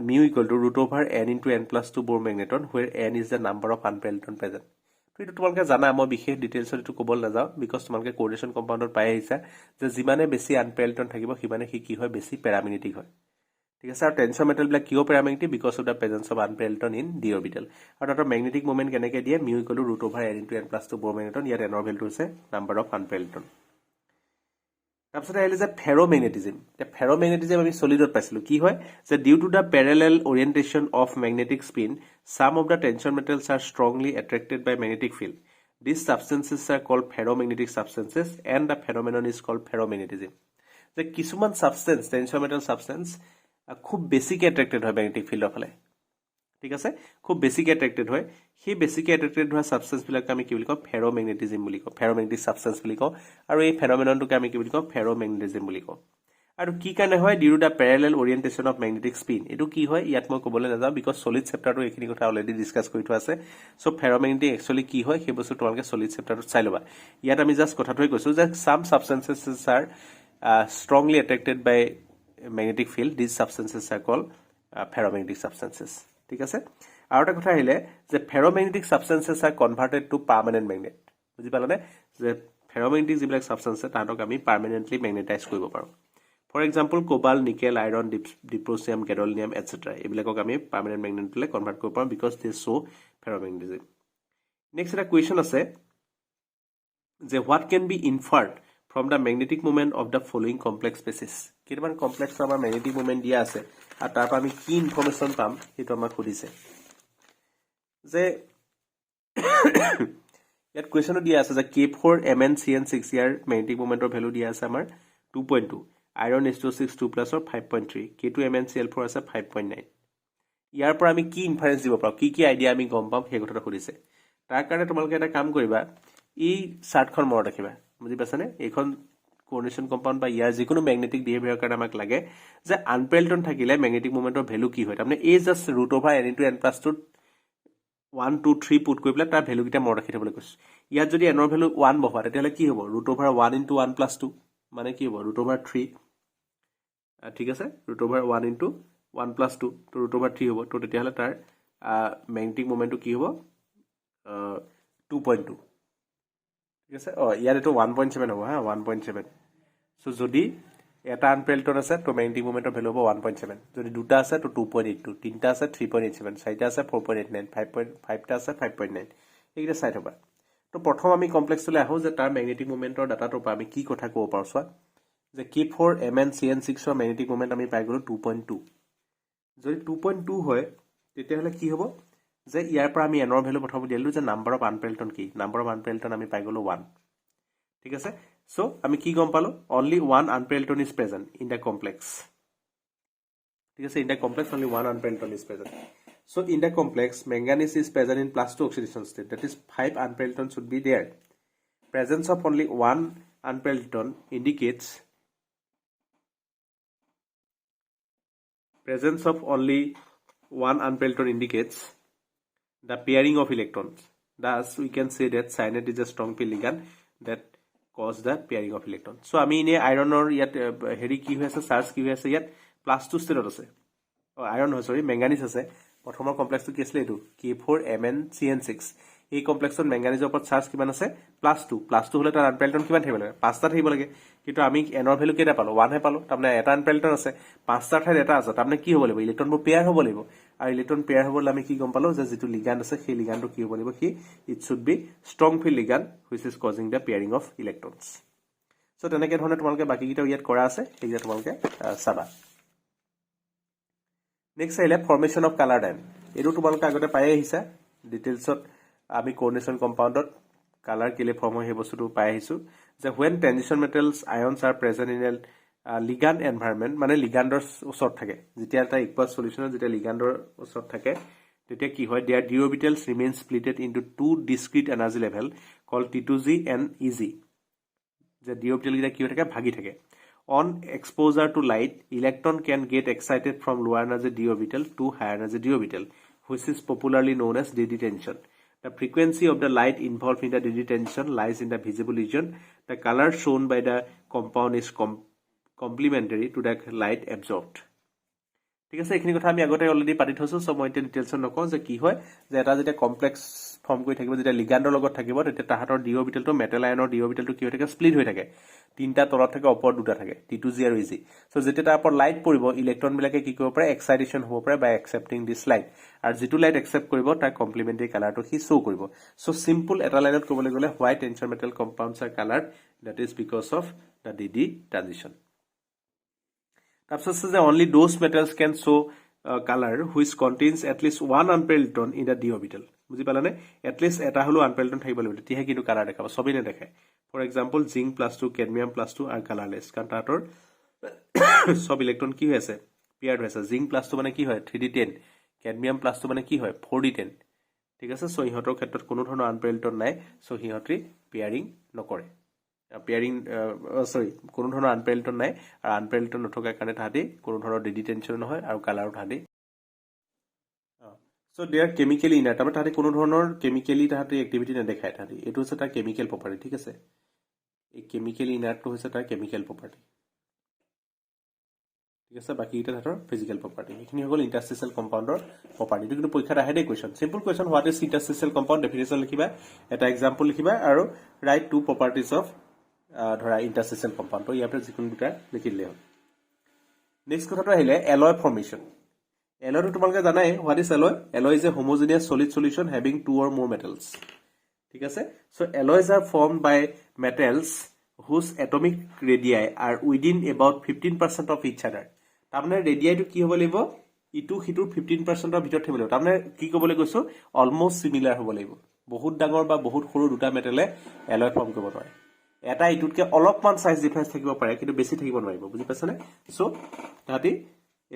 mu equal to root over n into n plus 2 Bohr magneton, where n is the number of unpaired electrons present. তো এইটো তোমালোকে জানা মই বিশেষ ডিটেইলছত এইটো ক'ব নাযাওঁ বিকজ তোমালোকে কোৰিলেশ্যন কম্পাউণ্ডত পাই আহিছা যে যিমানে বেছি আনপেয়াৰ্ড ইলেক্ট্ৰন থাকিব সিমানে কি হয় বেছি পেৰামেগনেটিক হয় ঠিক আছে আৰু টেনছন মেটেল বিলাক কিয় paramagnetic because of the presence of unpaired electron in d orbital আৰু তাতৰ মেগনেটিক মোমেন্ট কেনেকৈ দিয়ে mu equal to root over n into n plus 2 Bohr magneton ইয়াত এনৰ ভেলুটো হৈছে নাম্বাৰ অফ আনপেয়াৰ্ড ইলেক্ট্ৰন তাৰপিছত আহিলে যে ফেৰোমেগনেটিজম ফেৰোমেগনেটিজম আমি সলিডত পাইছিলো কি হয় যে due to the parallel orientation of magnetic spin some of the transition metals are strongly attracted by magnetic field these substances are called ferromagnetic substances and the phenomenon is called ferromagnetism যে কিছুমান সাবস্টেন্স টেনছন মেটেল সাবস্টেন্স খুব বেছিকে অ্যাট্রাক্টেড হয় ম্যাগনেটিক ফিল্ডৰ ফালে ঠিক আছে খুব বেছিকে অ্যাট্ৰাক্টেড হয় সেই বেছিকে অ্যাট্ৰাক্টেড হোৱা সাবস্টেন্স বিলাক আমি কি বুলি কওঁ ফেৰোমেগনেটিজম বুলি কওঁ ফেৰোমেগনেটিক সাবস্টেন্স বুলি কওঁ আৰু এই ফেনোমেননটোকে আমি কি বুলি কওঁ ফেৰোমেগনেটিজম বুলি কওঁ আৰু কি কাৰণে হয় due to the parallel orientation of magnetic spin এটো কি হয় ইয়াত মই ক'বলৈ নাযাওঁ বিকজ সলিড চেপ্টাৰটো এইখিনি কথা অলৰেডি ডিসকাস কৰি থোৱা আছে সো ফেৰোমেগনেটিক একচুয়ালি কি হয় সেই বস্তু তোমালোকে সলিড চেপ্টাৰটো চাই লবা ইয়াত আমি জাস্ট কথাটোই কৈছো যে some substances are strongly attracted by magnetic field these substances are called ferromagnetic substances ঠিক আছে আৰু এটা কথা আহিলে যে ferromagnetic substances are converted to permanent magnet বুজি পালানে যে ferromagnetic যিবিলাক সাবস্টেন্স আছে তাহাঁতক আমি পার্মানেন্টলি ম্যাগনেটাইজ কৰিব পাৰো for example cobalt nickel iron dysprosium gadolinium etcetera এইবিলাকক আমি পাৰ্মানেন্ট ম্যাগনেটলে কনভাৰ্ট কৰিব পাৰো because they show ferromagnetism next এটা কোৱেশ্চন আছে যে what can be inferred from the magnetic moment of the following complex species কিমান কমপ্লেক্স আমাৰ magnetic moment দিয়া আছে আৰু তাৰ পৰা আমি কি ইনফৰমেশন পাম সেইটো আমাক সুধিছে যে ইয়াত কোৱেশ্চনটো দিয়া আছে যে K4 MnCn6 ইয়াৰ magnetic momentৰ ভ্যালু দিয়া আছে আমাৰ 2.2 iron H262 plus 5.3 K2 MnCl4 আছে 5.9 ইয়াৰ পৰা আমি কি ইনফাৰেন্স দিব পাৰো কি আইডিয়া আমি গম পাম সেই কথাটো সুধিছে তাৰ কাৰণে তোমালোকে এটা কাম কৰিবা এই চাৰ্টখন মনত ৰাখিবা বুজি পাছানে এইখন কোঅৰ্ডিনেশন কম্পাউন্ড বা ইয়াৰ যিকোনো ম্যাগনেটিক বিহেভিয়াৰ কাৰণে আমাক লাগে যে আনপেয়াৰ্ড ইলেক্ট্ৰন থাকিলে ম্যাগনেটিক মোমেন্টৰ ভ্যালু কি হয় তাৰমানে এই just root over n into n plus 2 1 2 3 put কৰি পেলাই তাৰ ভ্যালু কিটা মনত ৰাখি থবলৈ কৈছো ইয়াত যদি n ৰ ভ্যালু 1 বহোৱা তেতিয়াহলে কি হ'ব ৰুট অভাৰ 1 ইনটু 1 প্লাস 2 মানে কি হ'ব ৰুট অভাৰ 3 ঠিক আছে ৰুট অভাৰ 1 ইনটু 1 প্লাস 2 তো ৰুট অভাৰ 3 হ'ব তো তেতিয়াহলে তাৰ ম্যাগনেটিক মোমেন্টটো কি হ'ব 2.2 ঠিক আছে ইয়াত এটো 1.7 হ'ব হা 1.7 সো যদি এটা আনপেয়াৰ্ড ইলেক্ট্ৰন আছে তো ম্যাগনেটিক মোমেন্টৰ ভ্যালু হ'ব 1.7 যদি দুটা আছে তো 2.82 তিনটা আছে 3.87 চাৰিটা আছে 4.89 5.5 টা আছে 5.9 এইটা চাই থবা তো প্ৰথম আমি কমপ্লেক্সলৈ আহো যে তাৰ ম্যাগনেটিক মোমেন্টৰ ডাটাটো পৰা আমি কি কথা ক'ব পাৰো চোৱা যে K4 MnCn6 ৰ ম্যাগনেটিক মোমেন্ট আমি পাই গলো 2.2 যদি 2.2 হয় তেতিয়াহলে কি হ'ব যে ইয়াৰ পৰা আমি এনৰ ভ্যালু প্ৰথম দিলু যে নাম্বাৰ অফ আনপেয়াৰ্ড ইলেক্ট্ৰন কি নাম্বাৰ অফ আনপেয়াৰ্ড ইলেক্ট্ৰন আমি পাই গলো 1 ঠিক আছে সো আমি কি গম পালো only one unpaired electron is present in the complex ঠিক আছে in the complex only one unpaired electron is present so in the complex manganese is present in +2 oxidation state that is 5 unpaired electrons should be there presence of only one unpaired electron indicates the pairing of electrons thus we can say that cyanide is a strong pair ligand that cause the pairing of electrons so আমি ইনে আইৰনৰ ইয়াত হেৰি কি হৈ আছে চাৰ্জ কি হৈ আছে ইয়াত +2 ষ্টেটত আছে আইৰন হয় সৰি ম্যাঙ্গানিজ আছে প্ৰথমৰ কমপ্লেক্সটো কি আছিল এটো K4 MnCn6 এই কমপ্লেক্সত ম্যাঙ্গানিজৰ ওপৰত চাৰ্জ কিমান আছে +2 হলে তাৰ আনপেয়াৰ্ড ইলেক্ট্ৰন কিমান থাকিব লাগে 5টা থাকিব লাগে কিন্তু আমি এনৰ ভ্যালু কেটা পালো 1 হে পালো তাৰমানে এটা আনপেয়াৰ্ড ইলেক্ট্ৰন আছে 5টা ঠাইত এটা আছে তাৰমানে কি হ'ব লাগিব ইলেক্ট্ৰনবোৰ পেয়াৰ হ'ব লাগিব আৰু ইলেক্ট্ৰন পেয়াৰ হ'বলৈ আমি কি গম পালো যে যেটো লিগ্যান্ড আছে সেই লিগ্যান্ডটো কি হ'ব লাগিব কি it should be strong field ligand which is causing the pairing of electrons so তেনেকে ধৰণে তোমালোকে বাকি কিটা ইয়াত কৰা আছে এইটা তোমালোকে চাবা নেক্সট আহিলে ফৰ্মেশন অফ কালাৰ ডাইন এটো তোমালোকে আগতে পাই আহিছা ডিটেইলছত আমি কোঅৰ্ডিনেশ্যন কম্পাউণ্ডত কালাৰ কেলে ফৰ্ম হয় সেই বস্তুটো পাই আহিছো যে when transition metals ions are present in a ligand environment মানে লিগাণ্ডৰ ওচৰত থাকে যেতিয়া এটা ইকুয়াল সলিউশনত যেতিয়া লিগাণ্ডৰ ওচৰত থাকে তেতিয়া কি হয় their d orbitals remain splitted into two discrete energy level called T2z and EZ যে d orbital গিটা কি হৈ থাকে ভাগি থাকে on exposure to light electron can get excited from lower energy d orbital to higher energy d orbital which is popularly known as dd tension. The frequency of the light involved in the dd tension lies in the visible region. The color shown by the compound is complementary to the light absorbed. ঠিক আছে এইখিনি কথা আমি আগতে অলৰেডি পাতি থৈছো সো মই ডিটেইলছ নকওঁ যে কি হয় যে এটা যেতিয়া কমপ্লেক্স ফৰ্ম কৰি থাকিব যেতিয়া লিগাণ্ডৰ লগত থাকিব তেতিয়া তাহাতৰ ডি অৰবিটেলটো মেটেল আয়নৰ ডি অৰবিটেলটো কি হৈ থাকে স্প্লিট হৈ থাকে তিনটা তলত থাকে ওপৰত দুটা থাকে T2z আৰু EZ সো যেতিয়া তাৰ ওপৰত লাইট পৰিব ইলেক্ট্ৰন বিলাকে কি কৰিব পাৰে এক্সাইটেশন হ'ব পাৰে বাই একসেপ্টিং দিস লাইট আৰু যেটো লাইট একসেপ্ট কৰিব তাৰ কমপ্লিমেন্টাৰী কালাৰটো হি শো কৰিব সো সিম্পল এটা লাইনত ক'বলৈ গ'লে why transition metal compounds are coloured that is because of the DD transition তাৰপিছত যে only those metals can show color which contains at least one unpaired electron in the d orbital বুজি পালানে at least এটা হলো unpaired electron থাকিব লাগিব তেতিয়া কিন্তু কালাৰ দেখাব সবই নে দেখায় for example zinc +2 cadmium +2 are colorless কাৰণ তাতৰ সব ইলেক্ট্ৰন কি হৈ আছে পেয়াৰ্ড হৈ আছে জিংক +2 মানে কি হয় 3d10 cadmium +2 মানে কি হয় 4d10 ঠিক আছে সো ইহতৰ ক্ষেত্ৰত কোনো ধৰণৰ unpaired electron নাই সো ইহতি পেয়াৰিং নকৰে পেয়াৰিং সৰি কোনো ধৰণৰ আনপেয়াৰ্ড ইলেক্ট্ৰন নাই আৰু আনপেয়াৰ্ড ইলেক্ট্ৰন নথকাৰ কাৰণে তাহাঁতি কোনো ধৰণৰ ডিডি টেনশন নহয় আৰু কালাৰো তাহাঁতি so they R chemically inner তাৰমানে তাহাঁতি কোনো ধৰণৰ কেমিকেলি তাহাঁতি এক্টিভিটি নেদেখায় তাহাঁতি এইটো হৈছে তাৰ কেমিকেল প্ৰপাৰ্টি ঠিক আছে এই কেমিকেলি ইনাৰটো হৈছে তাৰ কেমিকেল প্ৰপাৰ্টি ঠিক আছে বাকি এটা তাহাঁতৰ ফিজিকেল প্ৰপাৰ্টি এইখিনি হ'ল ইন্টাৰষ্টিচিয়েল কম্পাউণ্ডৰ প্ৰপাৰ্টি এইটো কিন্তু পৰীক্ষাত আহে দেই question simple question what is interstitial compound definition লিখিবা এটা এক্সাম্পল লিখিবা আৰু ৰাইট টু প্ৰপাৰ্টিজ অফ ধৰা ইন্টাৰষ্টিচিয়েল কম্পাউণ্ড ইয়াতে যিকোনো দুটা লিখি দিলে হ'ল নেক্সট কথাটো আহিলে এলয় ফৰ্মেশ্যন এলয়টো তোমালোকে জানাই what is alloy alloy is a homogeneous solid solution having two or more metals ঠিক আছে so alloys are formed by metals whose atomic radii are within about 15% of each other তাৰমানে ৰেডিয়াইটো কি হ'ব লাগিব ইটো হিটোৰ 15%ৰ ভিতৰত থাকিব লাগিব তাৰমানে কি ক'বলৈ কৈছো অলমোষ্ট সিমিলাৰ হ'ব লাগিব বহুত ডাঙৰ বা বহুত সৰু দুটা মেটেলে এলয় ফৰ্ম কৰিব নোৱাৰে এটা ইটুতকে অলপমান সাইজ ডিফাৰেন্স থাকিব পাৰে কিন্তু বেছি থাকিব নোৱাৰিব বুজি পাছনে সো তাহাঁতি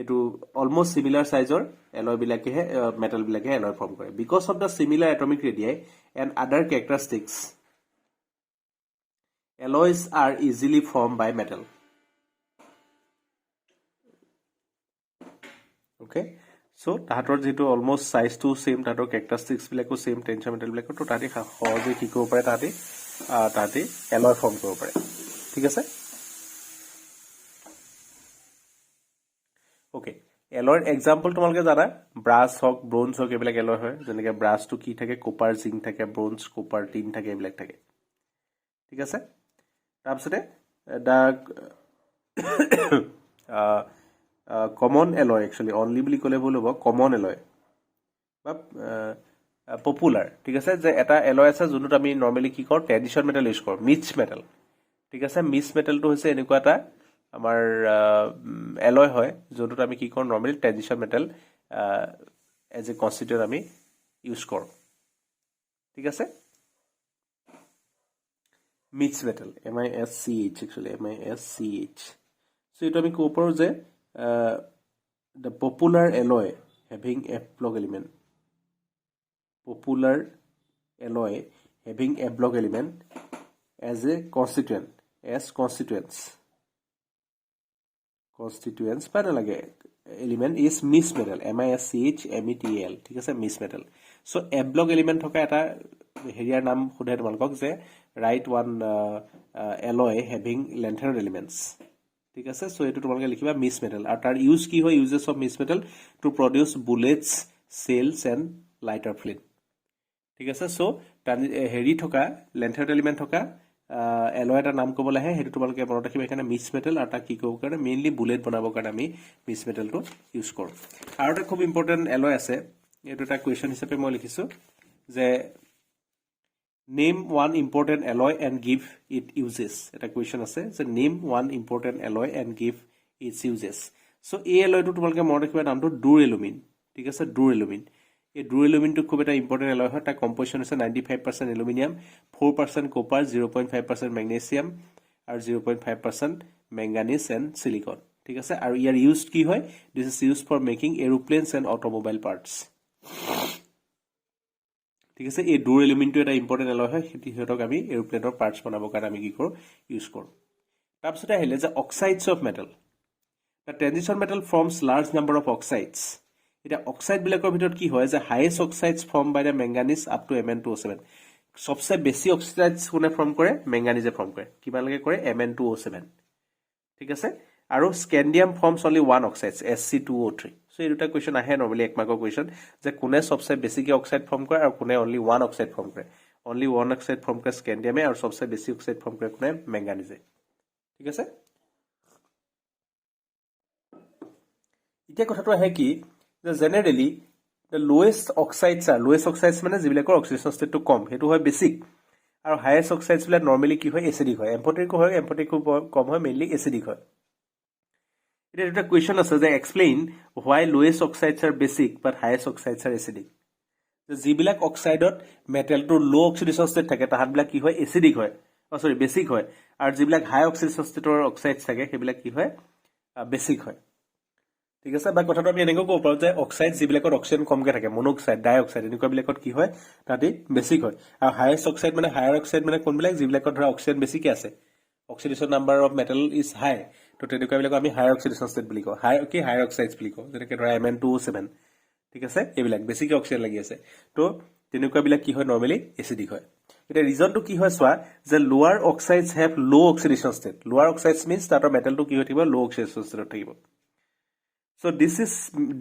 এটো অলমোষ্ট সিমিলাৰ সাইজৰ এলয় বিলাকেহে মেটেল বিলাকে এলয় ফৰ্ম কৰে because of the similar atomic radii and other characteristics alloys are easily form by metal okay so তাহাঁতৰ যেটো অলমোষ্ট সাইজটো সেম তাহাঁতৰ ক্যাৰেক্টাৰিষ্টিক্স বিলাকো সেম টেনশন মেটেল বিলাকো তো তাহাঁতি সহজে কি কৰিব পাৰে তাহাঁতি এলয় ফৰ্ম কৰিব পাৰে ঠিক আছে ওকে এলয়ৰ এক্সাম্পল তোমালোকে জানা ব্ৰাছ হক ব্ৰোঞ্জ হক এইবিলাক এলয় হয় যেনেকৈ ব্ৰাছটো কি থাকে কপাৰ জিংক থাকে ব্ৰোঞ্জ কপাৰ টিন থাকে এইবিলাক থাকে ঠিক আছে তাৰপিছতে দা কমন এলয় একচুৱেলি অনলি বুলি ক'লে ভুল হ'ব কমন এলয় বা পপুলাৰ ঠিক আছে যে এটা এলয় আছে যোনটো আমি নৰমালি কি কৰো ট্ৰেডিশন মেটেল ইউজ কৰো মিক্স মেটেল ঠিক আছে মিক্স মেটেলটো হৈছে এনেকুৱা এটা আমাৰ এলয় হয় যোনটো আমি কি কৰো normally transition metal as a constituent আমি ইউজ কৰো ঠিক আছে mix metal MISCH actually MISCH so এটা আমি ক'ব পাৰো যে the popular alloy having F block element popular alloy having F block element as a constituent as constituents বা নালাগে element is mixed metal MISCH METAL ঠিক আছে mixed metal so F block element থকা এটা হেৰিয়াৰ নাম খুদে তোমালোকক যে write one alloy having lanthanide elements ঠিক আছে সো এটো তোমালোকে লিখিবা মিক্স মেটেল আৰু তাৰ ইউজ কি হয় uses of mix metal to produce bullets shells and lighter flame ঠিক আছে সো হেৰি থকা লেন্থাইড এলিমেন্ট থকা এলয় এটা নাম ক'বলৈ আহে হেতু তোমালোকে মনত ৰাখিবা এখানে মিক্স মেটেল আৰু তাৰ কি ক'ব কাৰণে মেইনলি বুলেট বনাবৰ কাৰণে আমি মিক্স মেটেলটো ইউজ কৰো আৰু এটা খুব ইম্পৰ্টেন্ট এলয় আছে এটো এটা কোৱেশ্চন হিচাপে মই লিখিছো যে name one important alloy and give it uses এটা কোৱেশ্চন আছে যে name one important alloy and give its uses so এই alloy টো তোমালোকে মনত ৰাখিবা নামটো ডুৰেলুমিন ঠিক আছে ডুৰেলুমিন এই ডুৰেলুমিনটো খুব এটা ইম্পৰ্টেণ্ট এলয় হয় তাৰ কম্পজিশ্যন হৈছে 95% এলুমিনিয়াম 4% কপাৰ 0.5% মেগনেছিয়াম আৰু 0.5% মেংগানিজ এণ্ড সিলিকন ঠিক আছে আৰু ইয়াৰ ইউজ কি হয় this is use for making aeroplanes and automobile parts ঠিক আছে এই ডুৰেলুমিনটো এটা ইম্পৰ্টেণ্ট এলয় হয় সিহঁতক আমি এৰোপ্লেনৰ পাৰ্টছ বনাবৰ কাৰণে আমি কি কৰোঁ ইউজ কৰোঁ তাৰপিছতে আহিলে যে oxides of metal the transition metal forms large number of oxides এটা অক্সাইড বিলাকৰ ভিতৰত কি হয় যে highest oxides form by the manganese up to Mn2O7 সবচে বেছি অক্সাইডছ কোনে ফৰ্ম কৰে মেংগানিজে ফৰ্ম কৰে কিমানলৈকে কৰে Mn2O7 ঠিক আছে আৰু scandium forms only one oxides Sc2O3 so এই দুটা কোৱেশ্চন আহে নৰ্মেলি এক মাৰ্কৰ কোৱেশ্চন যে কোনে সবচে বেছিকে অক্সাইড ফৰ্ম কৰে আৰু কোনে অনলি ওৱান অক্সাইড ফৰ্ম কৰে অনলি ওৱান অক্সাইড ফৰ্ম কৰে স্কেন্ডিয়ামে আৰু সবচে বেছি অক্সাইড ফৰ্ম কৰে কোনে মেংগানিজে ঠিক আছে এতিয়া কথাটো আহে কি যে জেনাৰেলি the lowest oxides মানে যিবিলাকৰ অক্সিডেশন ষ্টেটটো কম হেতু হয় বেসিক আৰু হাইয়েষ্ট অক্সাইডছ বিলাক নৰমালি কি হয় এসিডিক হয় এম্ফটিক কম হয় মেইনলি এসিডিক হয় এটা এটা কোৱেশ্চন আছে যে explain why lowest oxides are basic but highest oxides are acidic যিবিলাক অক্সাইডত মেটেলটো লো অক্সিডেশন ষ্টেট থাকে তাহাতবিলাক কি হয় এসিডিক হয় সৰি বেসিক হয় আৰু যিবিলাক হাই অক্সিডেশন ষ্টেটৰ অক্সাইডছ থাকে সেইবিলাক কি হয় বেসিক হয় ঠিক আছে বা কথাটো আমি এনেকৈ ক'ব পাৰোঁ যে অক্সাইড যিবিলাকত অক্সিজেন কমকৈ থাকে মনোক্সাইড ডাইঅক্সাইড এনেকুৱাবিলাকত কি হয় তাতে বেছিক হয় আৰু হাইয়েষ্ট অক্সাইড মানে হায়াৰ অক্সাইড মানে কোনবিলাক যিবিলাকত ধৰা অক্সিজেন বেছিকৈ আছে oxidation number of metal is high তো তেনেকুৱাবিলাক আমি হায়াৰ অক্সিডেশন ষ্টেট বুলি কওঁ হায়াৰ অক্সাইডছ বুলি কওঁ যেনেকৈ ধৰা Mn2O7 ঠিক আছে এইবিলাক বেছিকৈ অক্সিজেন লাগি আছে তো তেনেকুৱাবিলাক কি হয় নৰ্মেলি এচিডিক হয় এটা ৰিজনটো কি হয় চোৱা যে লোৱাৰ অক্সাইডছ হেভ লো অক্সিডেশন ষ্টেট লোৱাৰ অক্সাইডছ মিন্স তাতৰ মেটেলটো কি হৈ থাকিব লো অক্সিডেশন ষ্টেটত থাকিব So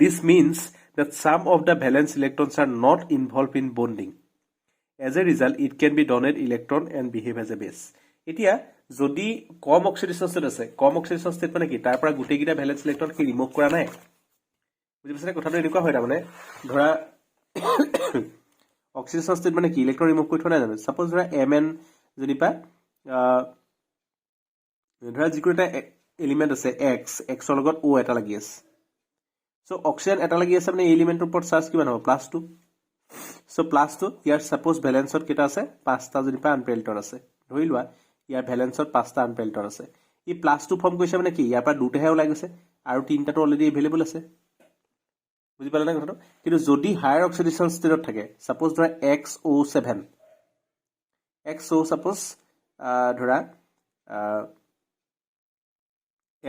this means that some of the valence electrons are not involved in bonding. As a result, it can be donate electron and behave as a base. এতিয়া যদি কম অক্সিডেশন ষ্টেট আছে কম অক্সিডেশন ষ্টেট মানে কি তাৰ পৰা গুটেকিটা ভ্যালেন্স ইলেক্ট্ৰন কি ৰিমুভ কৰা নাই বুজি পাইছানে কথাটো এনেকুৱা হয় তাৰমানে ধৰা অক্সিডেশন ষ্টেট মানে কি ইলেক্ট্ৰন ৰিমুভ কৰি থোৱা নাই জানো সাপোজ ধৰা Mn যেনিবা ধৰা যিকোনো এটা এলিমেন্ট আছে x ৰ লগত O এটা লাগি আছে So oxygen এটা লাগি আছে মানে এলিমেন্টৰ ওপৰত চাৰ্জ কিমান হ'ব +2 সো +2 ইয়াৰ সাপোজ ব্যালেন্সত কেটা আছে 5টা যদি পা আনপেয়াৰ ইলেক্ট্ৰন আছে ধৰি লোৱা ইয়াৰ ব্যালেন্সত 5টা আনপেয়াৰ ইলেক্ট্ৰন আছে ই +2 ফৰ্ম কৰিছে মানে কি ইয়াৰ পৰা দুটাহে ওলাই গৈছে আৰু তিনটাটো অলৰেডি এভেইলেবল আছে বুজি পালা না কথাটো কিন্তু যদি হায়াৰ অক্সিডেশন ষ্টেটত থাকে সাপোজ ধৰা XO সাপোজ ধৰা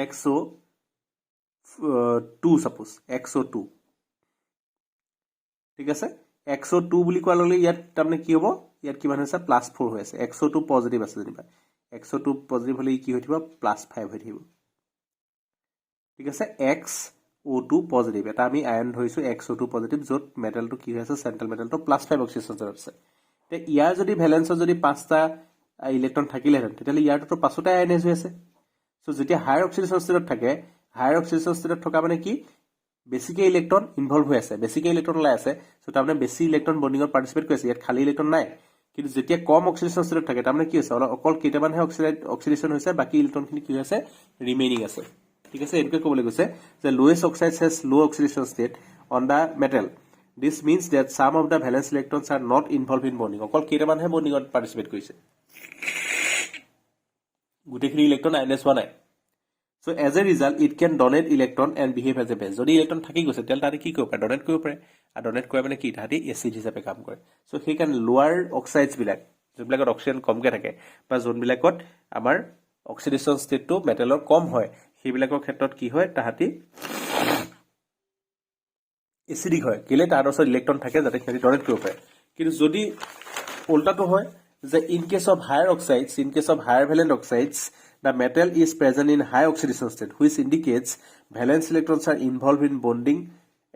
XO2 suppose XO2 ঠিক আছে XO2 বুলি কোৱা ললে ইয়াত তাৰমানে কি হ'ব ইয়াত কিমান হৈছে +4 হৈ আছে XO2 পজিটিভ আছে যেনিবা XO2 পজিটিভ হলে কি হৈ থাকিব +5 হৈ থাকিব ঠিক আছে XO2 পজিটিভ এটা আমি আয়ন ধৰিছো XO2 পজিটিভ যত মেটেলটো কি হৈ আছে সেন্ট্ৰেল মেটেলটো +5 অক্সিডেশন ষ্টেটত আছে তে ইয়াৰ যদি ভ্যালেন্সত যদি 5টা ইলেক্ট্ৰন থাকিলেহেঁতেন তেতিয়াহ'লে ইয়াৰটো পাছতে আয়নাইজ হৈ আছে সো যেতিয়া হায়াৰ অক্সিডেশন ষ্টেটত থাকে হায়াৰ অক্সিডেশন ষ্টেটত থকা মানে কি বেছিকে ইলেক্ট্ৰন ইনভলভ হৈ আছে বেছিকে ইলেক্ট্ৰন ওলাই আছে সো তাৰমানে বেছি ইলেক্ট্ৰন বন্ডিঙত পাৰ্টিসিপেট কৰিছে ইয়াত খালি ইলেক্ট্ৰন নাই কিন্তু যেতিয়া কম অক্সিডেশন ষ্টেটত থাকে তাৰমানে কি হৈছে অকল কেইটামানহে অক্সিডেশন হৈছে বাকি ইলেক্ট্ৰনখিনি কি হৈছে ৰিমেইনিং আছে ঠিক আছে এনেকৈ ক'বলৈ গৈছে যে লোৱেষ্ট অক্সাইডছ হেজ লো oxidation state on the metal this means that some of the valence electrons are not involved in bonding অকল কেইটামানহে বন্ডিঙত পাৰ্টিসিপেট কৰিছে গোটেইখিনি ইলেক্ট্ৰন আয়নাইজ হোৱা নাই So as a result, it can donate electron and behave as a base. যদি ইলেক্ট্ৰন থাকি গৈছে তেল তাতে কি কৰিব পাৰে ডোনেট কৰিব পাৰে আৰু ডোনেট কৰে মানে কি তাতে এসিড হিচাপে কাম কৰে সো সেই কাৰণ লোৱাৰ অক্সাইডছ বিলাক যোনবিলাকত অক্সিজেন কমকে থাকে বা যোনবিলাকত আমাৰ অক্সিডেশন ষ্টেটটো মেটেলৰ কম হয় সেইবিলাকৰ ক্ষেত্ৰত কি হয় তাহাতি এসিডিক হয় কেলে তাৰ ওচৰত ইলেক্ট্ৰন থাকে যাতে সিহঁতি ডোনেট কৰিব পাৰে কিন্তু যদি উল্টাটো হয় যে in case of higher valent oxides the metal is present in high oxidation state which indicates valence electrons are involved in bonding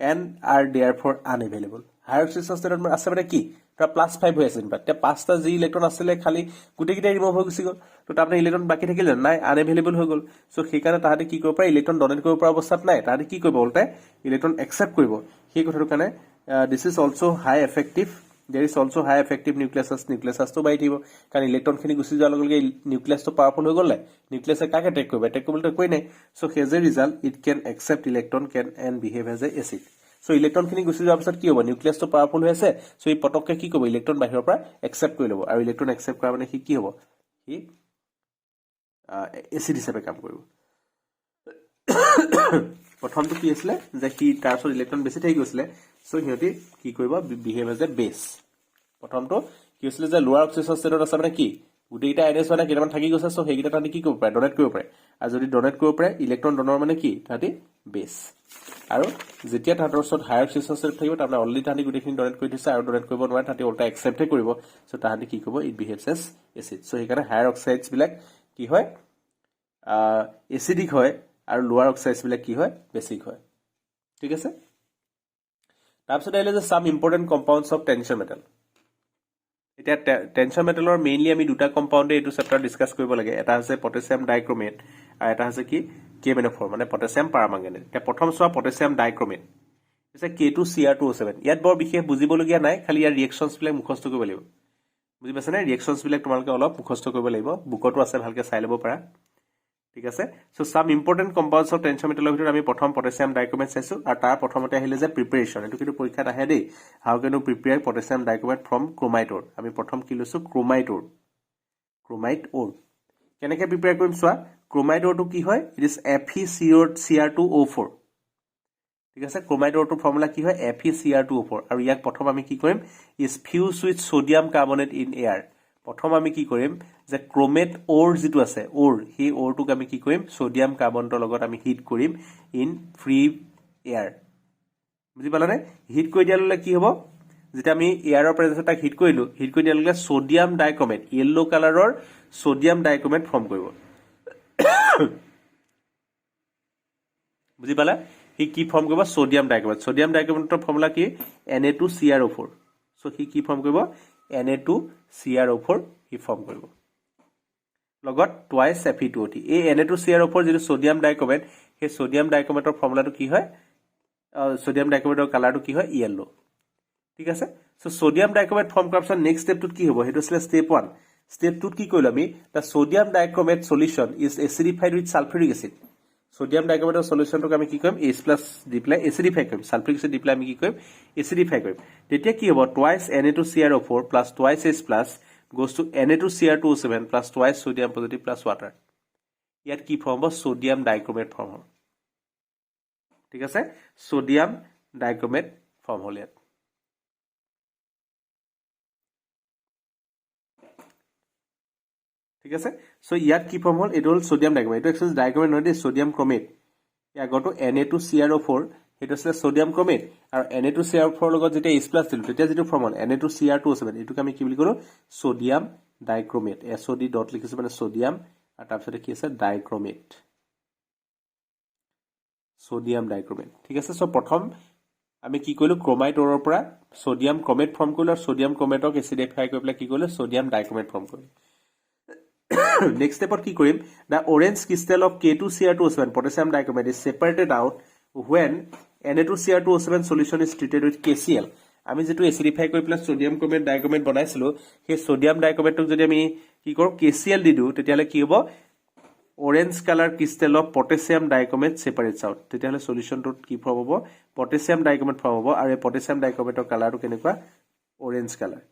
and are therefore unavailable higher oxidation state আছে মানে কি তা +5 হৈ আছে ইনফ্যাক্ট তে 5টা জি ইলেক্ট্ৰন আছিল খালি গুটেকিটা ৰিমুভ হৈ গৈছিল তো তাৰমানে ইলেক্ট্ৰন বাকি থাকিল নাই আনএভেইলেবল হৈ গল সো সেই কাৰণে তাহাতে কি কৰিব পাৰে ইলেক্ট্ৰন ডোনেট কৰিব পৰা অৱস্থাত নাই তাহাতে কি কৰিব উল্টা ইলেক্ট্ৰন একসেপ্ট কৰিব সেই কথাৰ কাৰণে this is also high effective There is also high effective nucleus to by thibo kan electron khini gusi jala lage nucleus to powerful hoy gol nucleus e kake attack korbe to koi nai so as a result it can accept electron can and behave as a acid so ইলেক্ট্ৰনখিনি গুচি যোৱাৰ পিছত কি হ'ব নিউক্লিয়াছটো পাৱাৰফুল হৈ আছে সো এই পটককে কি কৰিব ইলেক্ট্ৰন বাহিৰৰ পৰা একচেপ্ট কৰি ল'ব আৰু ইলেক্ট্ৰন একচেপ্ট কৰা মানে কি হ'ব সি এচিড হিচাপে কাম কৰিব প্ৰথমটো কি আছিলে যে কি তাৰ ওচৰত ইলেক্ট্ৰন বেছি থাকি গৈছিলে সো সিহঁতি কি কৰিব বিহেভ এজ এ বেছ প্ৰথমটো কি হৈছিলে যে লোৱাৰ অক্সিজেন ষ্টেটত আছে মানে কি গোটেইকেইটা আইনেছ মানে কেইটামান থাকি গৈছে সো সেইকেইটা তাহাঁতি কি কৰিব পাৰে ডনেট কৰিব পাৰে আৰু যদি ডনেট কৰিব পাৰে ইলেক্ট্ৰন ডনৰ মানে কি তাহাঁতি বেছ আৰু যেতিয়া তাহাঁতৰ ওচৰত হায়াৰ অক্সিজেন ষ্টেট থাকিব তাৰমানে অলৰেডি তাহাঁতি গোটেইখিনি ডনেট কৰি দিছে আৰু ডনেট কৰিব নোৱাৰে তাহাঁতি ওলটা একচেপ্টহে কৰিব সো তাহাঁতি কি কৰিব ইট বিহেভছ এজ এচিড সো সেইকাৰণে হায়াৰ অক্সাইডছ বিলাক কি হয় এচিডিক হয় আৰু লোৱাৰ অক্সাইডছ বিলাক কি হয় বেছিক হয় ঠিক আছে তাৰপিছত আহিলে যে some important compounds of transition metal এতিয়া টেনচন মেটেলৰ মেইনলি আমি দুটা কম্পাউণ্ডে এইটো চেপ্টাৰ ডিছকাছ কৰিব লাগে এটা হৈছে পটাছিয়াম ডাইক্ৰমেট আৰু এটা হৈছে কি কেমেনোফৰ মানে পটাছিয়াম পাৰামাংগানেট এতিয়া প্ৰথম চোৱা পটাছিয়াম ডাইক্ৰমেট হৈছে K2Cr2O7 ইয়াত বৰ বিশেষ বুজিবলগীয়া নাই খালি ইয়াৰ ৰিয়েকশ্যনছ বিলাক মুখস্থ কৰিব লাগিব বুজি পাইছা নে ৰিয়েকশ্যনছ বিলাক তোমালোকে অলপ মুখস্থ কৰিব লাগিব বুকতো আছে ভালকে চাই ল'ব পাৰা ঠিক আছে so some important compounds of transition মেটেলৰ ভিতৰত আমি প্ৰথম পটাছিয়াম ডাইক্ৰমেট চাইছো আৰু তাৰ প্ৰথমতে আহিলে যে প্ৰিপাৰেশ্যন এইটো কিন্তু পৰীক্ষাত আহে দেই how can you prepare potassium dichromate from chromite ore আমি প্ৰথম কি লৈছো ক্ৰোমাইট অৰ কেনেকৈ প্ৰিপেয়াৰ কৰিম চোৱা ক্ৰোমাইট অৰটো কি হয় ইট ইজ FeCr2O4 ঠিক আছে ক্ৰোমাইট অৰটো ফৰ্মুলা কি হয় FeCr2O4 আৰু ইয়াক প্ৰথম আমি কি কৰিম is fuse with sodium carbonate in air প্ৰথম আমি কি কৰিম যে ক্ৰোমেট অৰ যিটো আছে অৰ সেই অৰটোক আমি কি কৰিম সোডিয়াম কাৰ্বনেটৰ লগত আমি হিট কৰিম ইন ফ্ৰী এয়াৰ বুজি পালানে হিট কৰি দিয়াৰ লগে কি হ'ব যেতিয়া আমি এয়াৰৰ প্ৰেজেন্সত তাক হিট কৰি দিয়াৰ লগে সোডিয়াম ডাইক্ৰমেট ইয়েলো কালাৰৰ সোডিয়াম ডাইক্ৰমেট ফৰ্ম কৰিব বুজি পালা হি কি ফৰ্ম কৰিব সোডিয়াম ডাইক্ৰমেটৰ ফৰ্মুলা কি Na2Cr4 সো হি কি ফৰ্ম কৰিব Na2Cr4 হি ফৰ্ম কৰিব লগত টুৱাইছ Fe2O3 এই Na2Cr4 যিটো সোডিয়াম ডাইক্ৰমেট সেই সোডিয়াম ডাইক্ৰমেটৰ ফৰ্মুলাটো কি হয় সোডিয়াম ডাইক্ৰমেটৰ কালাৰটো কি হয় ইয়েলো ঠিক আছে সো সোডিয়াম ডাইক্ৰমেট ফৰ্ম কৰাৰ পিছত নেক্সট ষ্টেপটোত কি হ'ব সেইটো আছিল ষ্টেপ 1 ষ্টেপ 2 কি কৰিলো আমি the sodium dichromate solution is acidified with sulphuric acid sodium ডাইক্ৰমেটৰ সলিউশনটোক আমি কি কৰিম H+ দি পেলাই এচিডিফাই কৰিম সালফিউৰিক এসিড দি পেলাই আমি কি কৰিম এচিডিফাই কৰিম তেতিয়া কি হ'ব twice Na2Cr4 plus twice H+ goes to Na2Cr2O7 plus twice sodium positive plus water ইয়াত কি ফৰ্ম হ'ব সোডিয়াম ডাইক্ৰমেট ফৰ্ম হ'ব ঠিক আছে সোডিয়াম ডাইক্ৰমেট ফৰ্ম হ'ল ইয়াত ঠিক আছে সো ইয়াত কি ফৰ্ম হ'ল এইটো হ'ল সোডিয়াম ডাইক্ৰমেট এইটো একচুৱেলি ডাইক্ৰমেট নহয় দেই সোডিয়াম ক্ৰমেট ইয়াৰ আগৰটো Na2Cr4 সেইটো আছিল সোডিয়াম ক্ৰমেট আৰু Na2Cr4 লগত যেতিয়া H+ দিলো তেতিয়া যেটো ফৰ্ম হ'ল Na2Cr2O7 এটোক আমি কি বুলি কৰো সোডিয়াম ডাইক্ৰমেট SOD ডট লিখিছো মানে সোডিয়াম আৰু তাৰপিছত কি আছে ডাইক্ৰমেট সোডিয়াম ডাইক্ৰমেট ঠিক আছে সো প্ৰথম আমি কি কৰিলো ক্ৰোমাইট অৰৰ পৰা সোডিয়াম ক্ৰমেট ফৰ্ম কৰিলো আৰু সোডিয়াম ক্ৰমেটক এচিডিফাই কৰি পেলাই কি কৰিলো সোডিয়াম ডাইক্ৰমেট ফৰ্ম কৰিলো নেক্সট স্টেপত কি কৰিম the orange crystal of K2Cr2O7 potassium dichromate is separated out when Na2Cr2O7 solution is treated with KCl আমি যেটো এচিডিফাই কৰি প্লাস সোডিয়াম ক্ৰমেট ডাইক্ৰমেট বনাইছিলো সেই সোডিয়াম ডাইক্ৰমেটক যদি আমি কি কৰো KCl দি দিও তেতিয়ালে কি হ'ব orange colour crystal of potassium dichromate separates out তেতিয়ালে সলিউশনটোত কি ফৰ্ম হ'ব পটাছিয়াম ডাইক্ৰমেট ফৰ্ম হ'ব আৰু এই পটাছিয়াম ডাইক্ৰমেটৰ কালাৰটো কেনেকুৱা অৰেঞ্জ কালাৰ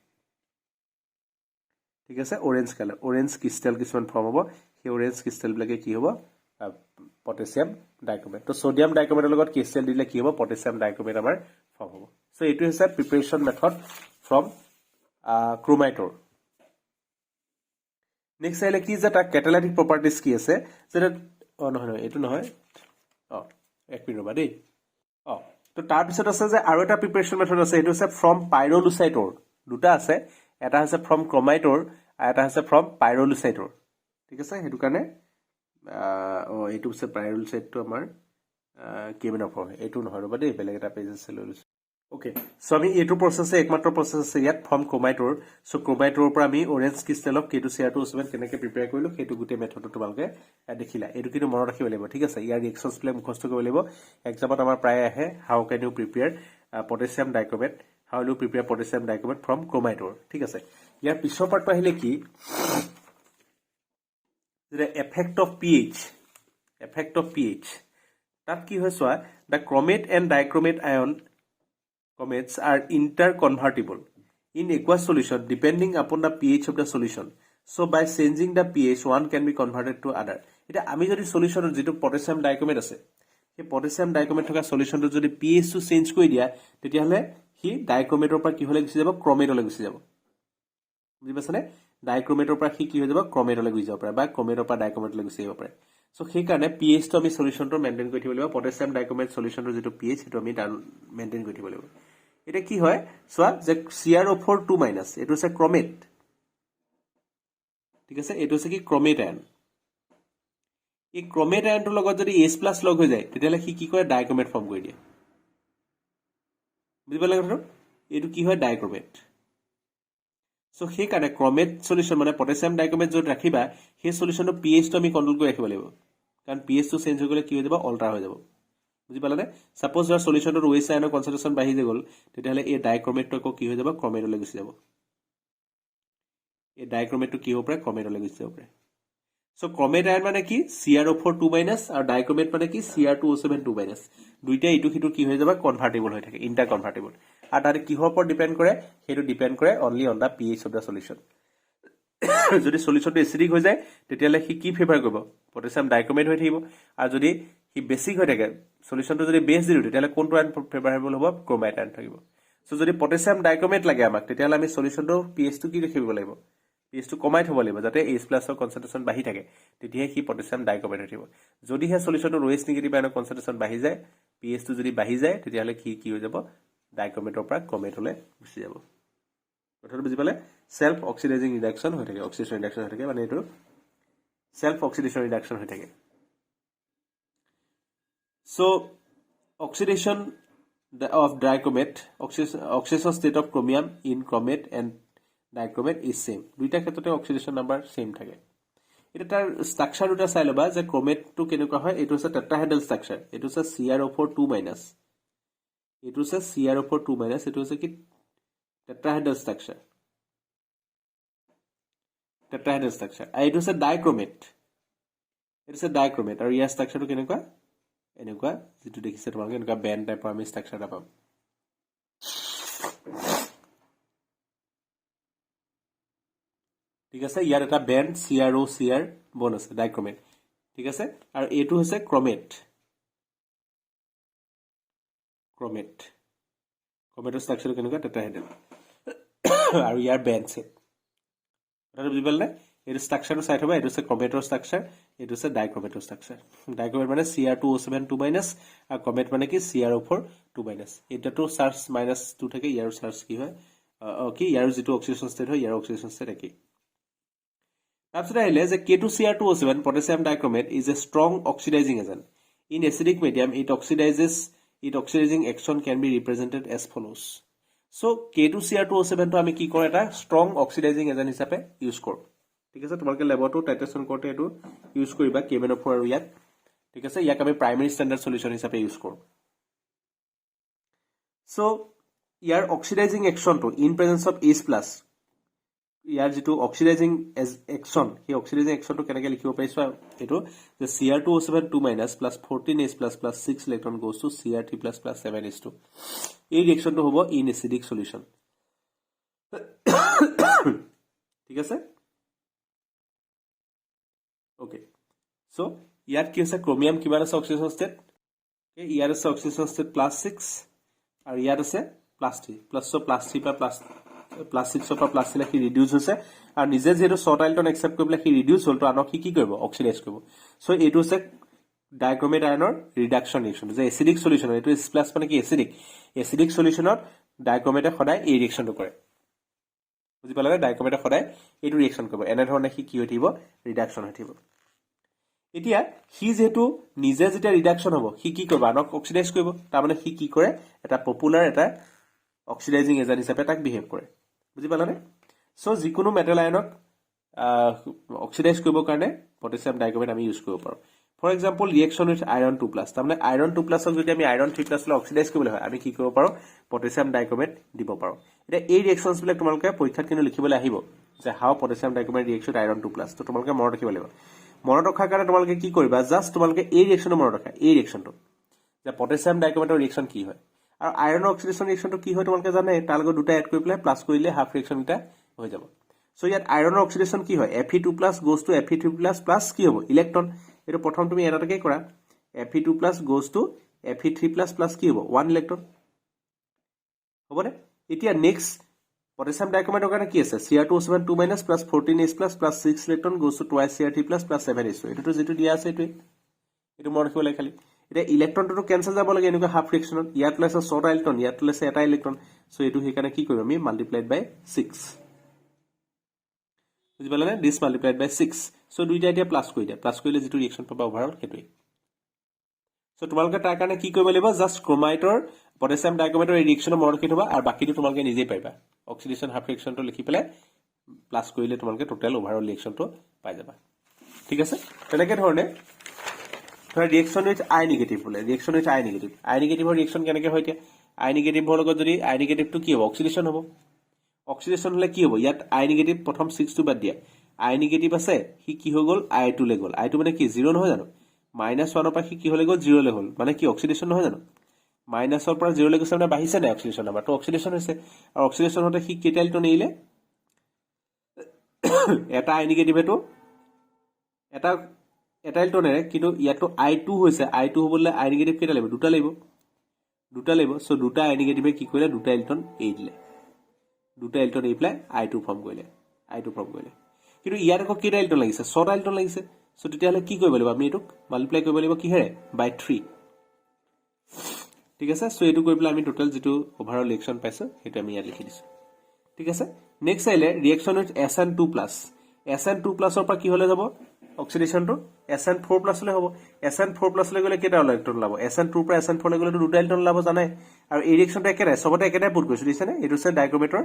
ঠিক আছে অৰেঞ্জ কালাৰ অৰেঞ্জ ক্ৰিষ্টেল কিছুমান ফৰ্ম হ'ব সেই অৰেঞ্জ ক্ৰিষ্টেল বিলাকে কি হ'ব পটাছিয়াম ডাইক্ৰমেট তো সোডিয়াম ডাইক্ৰমেটৰ লগত KCl দিলে কি হ'ব পটাছিয়াম ডাইক্ৰমেট আমাৰ ফৰ্ম হ'ব সো এটো হৈছে প্ৰিপাৰেচন মেথড ফ্ৰম ক্ৰোমাইটৰ নেক্সট আহিলে কি যে তাৰ কেটালাইটিক প্ৰপাৰ্টিজ কি আছে যেটা নহয় এটো নহয় এক মিনিট ৰবা দেই তো তাৰ পিছত আছে যে আৰু এটা প্ৰিপাৰেচন মেথড আছে এটো হৈছে ফ্ৰম পাইৰোলুচাইট অৰ দুটা আছে এটা হৈছে ফ্ৰম ক্ৰোমাইট অৰ আৰু এটা হৈছে ফ্ৰম পাইৰোলুচাইট অৰ ঠিক আছে হেতু কাৰণে এইটো হৈছে পাইৰোলুচাইটটো আমাৰ কেমেনোফৰ এইটো নহয় ৰবা দেই বেলেগ এটা পেজ আছে লৈ লৈছো ওকে সো আমি এইটো প্ৰসেসে একমাত্ৰ প্ৰসেস আছে ইয়াত ফ্ৰম ক্ৰোমাইট অৰ সো ক্ৰোমাইট অৰৰ পৰা আমি অৰেঞ্জ ক্ৰিষ্টেল অফ K2Cr2O7 কেনেকৈ প্ৰিপেয়াৰ কৰিলো সেইটো গুটে মেথডটো তোমালোকে দেখিলা এইটো কিন্তু মনত ৰাখিব লাগিব ঠিক আছে ইয়াৰ ৰিএকচনছ প্লে মুখস্থ কৰিব লাগিব এক্সামত আমাৰ প্ৰায় আহে how can you prepare potassium dichromate how you prepare potassium dichromate from chromite ore ঠিক আছে ইয়াৰ পিছৰ পাৰ্টটো আহিলে কি the effect of pH তাত কি হয় চোৱা the chromate and dichromate ion comets are interconvertible in aqueous solution depending upon the pH of the solution. So by changing the pH, one can be converted to other. এটা আমি যদি সলিউশনৰ যেটো পটাছিয়াম ডাইক্ৰোমেট আছে সেই পটাছিয়াম ডাইক্ৰোমেট থকা সলিউশনটো যদি pH টো চেঞ্জ কৰি দিয়া তেতিয়া হলে হি ডাইক্ৰোমেটৰ পৰা কি হলে গুছি যাব ক্ৰোমেটলৈ গুছি যাব বুজি পাছনে ডাইক্ৰোমেটৰ পৰা হি কি হৈ যাব ক্ৰোমেটলৈ গুছি যাব পাৰে বা ক্ৰোমেটৰ পৰা ডাইক্ৰোমেটলৈ গুছি যাব পাৰে সো সেই কাৰণে pH টো আমি সলিউশনটো মেইনটেইন কৰি থাকিব লাগিব পটাছিয়াম ডাইক্ৰোমেট সলিউশনটো যেটো pH সেইটো আমি মেইনটেইন কৰি থাকিব লাগিব এটা কি হয় সোয়া যে CrO4 2- এটো আছে ক্রোমেট ঠিক আছে এটো আছে কি ক্রোমেট আয়ন এই ক্রোমেট আয়নটোৰ লগত যদি H+ লগ হৈ যায় তেতিয়ালে কি কৰে ডাইক্ৰোমেট ফৰ্ম কৰি দিয়ে বুজি পালে কথাটো এটো কি হয় ডাইক্ৰোমেট সো সেই কাৰণে ক্ৰোমেট সলিউশন মানে পটাছিয়াম ডাইক্ৰোমেট যত ৰাখিবা সেই সলিউশনটো pH টো আমি কন্ট্ৰোল কৰি ৰাখিব লাগিব কাৰণ pH টো চেঞ্জ হৈ গলে কি হৈ যাব অল্টাৰ হৈ যাব বুজি পালানে সাপোজ ইয়াৰ সলিউশনটোৰ OH আয়নৰ কনসেন্ট্ৰেশন বাঢ়ি গল তেতিয়ালে এই ডাইক্ৰোমেটটো কি হৈ যাব ক্ৰোমেটলৈ গুছি যাব এই ডাইক্ৰোমেটটো কি হ'ব পাৰে ক্ৰোমেটলৈ গুছি যাব পাৰে সো ক্ৰোমেট আয়ন মানে কি CrO4 2- আৰু ডাইক্রোমেট মানে কি Cr2O7 2- দুইটা ইটো হিটো কি হৈ যাব কনভাৰ্টিবল হৈ থাকে ইন্টাৰ কনভাৰ্টিবল আৰু তাতে কিহৰ ওপৰত ডিপেন্ড কৰে হেটো ডিপেন্ড কৰে only on the pH of the solution যদি সলিউশনটো এসিডিক হৈ যায় তেতিয়ালে কি ফেভাৰ কৰিব পটাছিয়াম ডাইক্ৰোমেট হৈ থাকিব আৰু যদি হি বেসিক হৈ থাকে সলিউশনটো যদি বেস দিলো তেতিয়ালে কোনটো আয়ন ফেভাৰেবল হ'ব ক্ৰোমেট আয়ন থাকিব সো যদি পটাছিয়াম ডাইক্ৰোমেট লাগে আমাক তেতিয়ালে আমি সলিউশনটো pH টো কি ৰাখিব লাগিব pH টো কমাই থব লাগিব যাতে H+ ৰ কনসেন্ট্ৰেশন বাঢ়ি থাকে তেতিয়া হি পটাছিয়াম ডাইক্ৰোমেট হৈ থাকিব যদি হে সলিউশনটো OH নিগেটিভ আয়নৰ কনসেন্ট্রেশন বাঢ়ি যায় pH টো যদি বাঢ়ি যায় তেতিয়ালে কি হৈ যাব ডাইক্ৰোমেটৰ পৰা ক্ৰোমেটলৈ গুছি যাব কথাটো বুজি পালে সেলফ অক্সিডাইজিং ৰিডাকশন হৈ থাকে অক্সিডেশন ৰিডাকশন হৈ থাকে মানে এটো সেলফ অক্সিডেশন ৰিডাকশন হৈ থাকে so oxidation of dichromate oxidation state of chromium in chromate and dichromate is same দুইটা ক্ষেত্ৰতে অক্সিডেশন নাম্বাৰ সেম থাকে এটা তাৰ স্ট্ৰাকচাৰ দুটা চাই লবা যে ক্ৰোমেট টো কেনেকুৱা হয় এটো আছে টেট্ৰাহেড্ৰাল স্ট্ৰাকচাৰ এটো আছে CrO4 2- এটো আছে CrO4 2- এটো আছে কি টেট্ৰাহেড্ৰাল স্ট্ৰাকচাৰ আৰ এটো আছে ডাইক্ৰোমেট এটো আছে ডাইক্ৰোমেট আৰু ইয়াৰ স্ট্ৰাকচাৰটো কেনেকুৱা এনেকুৱা যেটো দেখিছে তোমালোকে এনেকুৱা বেন্ড টাইপৰ আমি স্ট্ৰাকচাৰ এটা পাম ঠিক আছে ইয়াৰ এটা বেন্ড CrO বন আছে ডাইক্ৰোমেট ঠিক আছে আৰু এটো হৈছে ক্ৰোমেটৰ স্ট্ৰাকচাৰ কেনেকুৱা টেট্ৰাহেড্ৰাল আৰু ইয়াৰ বেন্ড সেট কথাটো বুজি পালে এটো স্ট্ৰাকচাৰটো চাই থবা এটো আছে ক্ৰোমেটৰ স্ট্ৰাকচাৰ এটো আছে ডাইক্ৰোমেটৰ স্ট্ৰাকচাৰ ডাইক্ৰোমেট মানে Cr2O7 2- আৰু ক্ৰোমেট মানে কি CrO4 2- এটাটো চাৰ্জ -2 থাকে ইয়াৰ চাৰ্জ কি হয় কি ইয়াৰ যেটো অক্সিডেশন ষ্টেট হয় ইয়াৰ অক্সিডেশন ষ্টেট একেই তাৰপিছত আহিলে যে K2Cr2O7 potassium dichromate is a strong oxidizing agent in acidic medium it oxidizing action can be represented as follows so K2Cr2O7 to আমি কি কৰো এটা strong oxidizing agent হিচাপে ইউজ কৰো ঠিক আছে তোমালোকে ল্যাবটো টাইট্ৰেশন কৰতে এটো ইউজ কৰিবা KMnO4 আৰু ইয়াক ঠিক আছে ইয়াক আমি প্ৰাইমাৰী ষ্টেণ্ডাৰ্ড সলিউশন হিচাপে ইউজ কৰো so year oxidising action to in presence of H+ ইয়াৰ যেটো অক্সিডাইজিং একশন সেই অক্সিডাইজিং একশনটো কেনেকৈ লিখিব পাইছো এটো যে Cr2O7 2- plus 14H+ plus 6 electron goes to Cr3+ plus 7H2 এই ৰিঅ্যাকশনটো হ'ব ইন এসিডিক সলিউশন ঠিক আছে ওকে সো ইয়াত কি আছে ক্রোমিয়াম কিমান আছে অক্সিডেশন ষ্টেট ইয়াৰ আছে অক্সিডেশন ষ্টেট +6 আৰু ইয়াত আছে +3 +3 পৰা +6 পৰা +3 লৈকে ৰিডিউস হৈছে আৰু নিজে যেটো শৰ্ট আইলটন একসেপ্ট কৰিবলৈ কি ৰিডিউস হ'ল তো আনক কি কৰিব অক্সিডাইজ কৰিব সো এটো আছে ডাইক্ৰোমেট আয়নৰ ৰিডাকশন ৰিঅ্যাকশন যে এসিডিক সলিউশন এটো H+ মানে কি এসিডিক সলিউশনত ডাইক্ৰোমেটে সদায় এই ৰিঅ্যাকশনটো কৰে বুজি পালানে ডাইক্ৰোমেটে সদায় এইটো ৰিঅ্যাকশন কৰিব এনে ধৰণে কি হৈ থাকিব ৰিডাকশন হৈ থাকিব এতিয়া হি যেটো নিজে যেটা ৰিডাকশন হ'ব হি কি কৰিব আনক অক্সিডাইজ কৰিব তাৰ মানে হি কি কৰে এটা পপুলাৰ এটা অক্সিডাইজিং এজেন্ট হিচাপে তাক বিহেভ কৰে বুজি পালানে সো যিকোনো মেটাল আয়নক অক্সিডাইজ কৰিবৰ কাৰণে পটাছিয়াম ডাইক্ৰোমেট আমি ইউজ কৰিব পাৰো for example reaction with iron 2+ তাৰ মানে আয়ৰন 2+ ক যদি আমি আয়ৰন 3+ লৈ অক্সিডাইজ কৰিবলৈ হয় আমি কি কৰিব পাৰো পটাছিয়াম ডাইক্ৰোমেট দিব পাৰো এটা এই ৰিঅ্যাকশনস বিলাক তোমালোকে পৰীক্ষাত কিনো লিখিবলৈ আহিব যে হাউ পটাছিয়াম ডাইক্ৰোমেট ৰিঅ্যাকশন উইথ আয়ৰন 2+ তো তোমালোকে মনত ৰাখিব লাগিব মনত ৰখাৰ কাৰণে তোমালোকে কি কৰিবা জাস্ট তোমালোকে এই ৰিঅ্যাকশনটো মনত ৰাখা এই ৰিঅ্যাকশনটো যে পটাছিয়াম ডাইক্ৰোমেটৰ ৰিঅ্যাকশন কি হয় আৰু আইৰণৰ অক্সিডেশ্যন ৰিয়েকশ্যনটো কি হয় তোমালোকে জানে তাৰ লগত দুটা এড কৰি পেলাই প্লাছ কৰিলে হাফ ৰিয়েকশ্যন এটা হৈ যাব সো ইয়াত আইৰণৰ অক্সিডেশ্যন কি হয় Fe2+ goes to Fe3+ plus কি হ'ব ইলেক্ট্ৰন এটো প্ৰথম তুমি এটাকে কৰা Fe2+ goes to Fe3+ plus কি হ'ব 1 ইলেক্ট্ৰন হ'বনে এতিয়া নেক্সট পটাছিয়াম ডাইক্ৰোমেটৰ কাৰণে কি আছে Cr2O7 2- plus 14H+ plus 6 electron goes to twice Cr3+ plus 7H2 এটোটো যেটো দিয়া আছে এটোই এটো মন ৰাখিব লাগে খালি এটা ইলেক্ট্ৰনটো কেনসেল যাব লাগে এনেকুৱা হাফ ফ্ৰিকশনত ইয়াত লৈছে 6টা ইলেক্ট্ৰন ইয়াত লৈছে এটা ইলেক্ট্ৰন সো এটো হেকাৰণে কি কৰিম আমি মাল্টিপ্লাইড বাই 6 বুজি পালানে দিস মাল্টিপ্লাইড বাই 6 সো দুইটা এতিয়া প্লাস কৰি দিয়া প্লাস কৰিলে যেটো ৰিঅ্যাকশন পাবা ওভাৰঅল হেতুই সো তোমালোকে তাৰ কাৰণে কি কৰিব লাগিব জাস্ট ক্ৰোমাইটৰ পটাছিয়াম ডাইক্ৰোমেটৰ ৰিঅ্যাকশনৰ মন ৰাখি থবা আৰু বাকিটো তোমালোকে নিজেই পাইবা অক্সিডেশন হাফ ৰিঅ্যাকশনটো লিখি পেলাই প্লাস কৰিলে তোমালোকে টোটাল ওভাৰঅল ৰিঅ্যাকশনটো পাই যাবা ঠিক আছে তেনেকে ধৰণে ধৰা ৰিঅ্যাকশন উইথ আই নেগেটিভ বলে ৰিঅ্যাকশন উইথ আই নেগেটিভৰ ৰিঅ্যাকশন কেনেকে হয় এতিয়া আই নেগেটিভৰ লগত যদি আই নেগেটিভটো কি হ'ব অক্সিডেশন হ'ব অক্সিডেশন হলে কি হ'ব ইয়াত আই নেগেটিভ প্ৰথম 6 টো বাদ দিয়া আই নেগেটিভ আছে হি কি হৈ গল আই টু লে গল আই টু মানে কি 0 নহয় জানো -1 পৰা কি হলে গল 0 লে হল মানে কি অক্সিডেশন নহয় জানো -ৰ পৰা 0 লে গৈছে মানে বাঢ়িছে না অক্সিডেশন নাম্বাৰ তো অক্সিডেশন হৈছে আৰু অক্সিডেশন হতে কি কেটা ইলেক্ট্ৰন এৰিলে এটা আই নেগেটিভ এটো এটা ইলেক্ট্ৰনেৰে কিন্তু ইয়াতো I2 হৈছে I2 হ'বলে আই নেগেটিভ কেটা লাগিব দুটা লাগিব সো দুটা আই নেগেটিভে কি কৰিলে দুটা ইলেক্ট্ৰন এৰি দিলে দুটা ইলেক্ট্ৰন এৰি পেলাই I2 ফৰ্ম কৰিলে কিন্তু ইয়াত আকৌ কেটা ইলেক্ট্ৰন লাগিছে 6টা ইলেক্ট্ৰন লাগিছে সো তেতিয়াহলে কি কৰিব লাগিব আমি এটোক মাল্টিপ্লাই কৰিব লাগিব কিহেৰে বাই 3 ঠিক আছে সো এটো কৰি পেলাই আমি টোটাল যেটো ওভাৰঅল ৰিঅ্যাকশন পাইছো হেতু আমি ইয়াত লিখি দিছো ঠিক আছে নেক্সট আইলে ৰিঅ্যাকশন উইথ Sn2+ Sn2+ ৰ পৰা কি হলে যাব অক্সিডেশনটো Sn4+ হলে হ'ব Sn4+ লৈ গলে কেটা ইলেক্ট্ৰন লাভ Sn2 পৰা Sn4 লৈ গলে দুটা ইলেক্ট্ৰন লাভ জানে আৰু এই ৰিঅ্যাকশনটো একেটাই সবতে একেটাই পুট কৰিছো দিছানে এটো আছে ডাইক্ৰোমেটৰ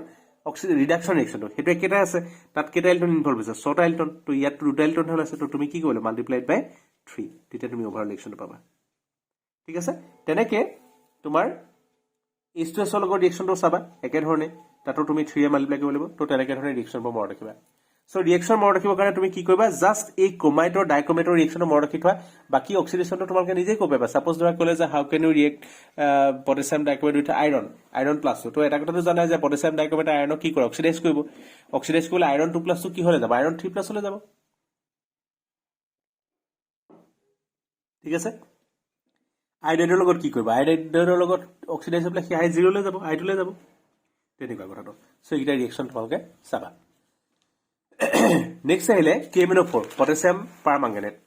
অক্সিডেশন ৰিডাকশন ৰিঅ্যাকশনটো হেতু একেটাই আছে তাত কেটা ইলেক্ট্ৰন ইনভলভ হৈছে 6টা ইলেক্ট্ৰন তো ইয়াত দুটা ইলেক্ট্ৰন হল আছে তো তুমি কি কৰিলে মাল্টিপ্লাইড বাই 3 তেতিয়া তুমি ওভাৰঅল ৰিঅ্যাকশনটো পাবা ঠিক আছে তেনেকে তোমাৰ H2S ৰ লগত ৰিঅ্যাকশনটো চাবা একে ধৰণে তাতো তুমি 3 এ মাল্টিপ্লাই কৰিব লাগিব তো তেনেকে ধৰণে ৰিঅ্যাকশন মনত ৰাখিবা সো ৰিঅ্যাকশন মনত ৰাখিবৰ কাৰণে তুমি কি কৰিবা জাস্ট এই ক্ৰোমাইটৰ ডাইক্ৰোমেটৰ ৰিঅ্যাকশন মনত ৰাখি থোৱা বাকি অক্সিডেশনটো তোমালোকে নিজেই কৰিব পাৰিবা সাপোজ ধৰা কলে যে how can you react potassium dichromate with iron plus two এটা কথাটো জানা যে পটাছিয়াম ডাইক্ৰোমেট আইৰনক কি কৰে অক্সিডাইজ কৰিলে আইৰন 2+ তো কি হলে যাব আইৰন 3+ হলে যাব ঠিক আছে আইডাইডৰ লগত কি কৰিবা আইডাইডৰ লগত অক্সিডাইজ হ'লে কি আই 0 লৈ যাব আই 2 লৈ যাব তেনেকুৱা কথাটো সো এইটা ৰিঅ্যাকশন তোমালোকে চাবা নেক্সট আহিলে KMnO4 পটাছিয়াম পাৰম্যাঙ্গানেট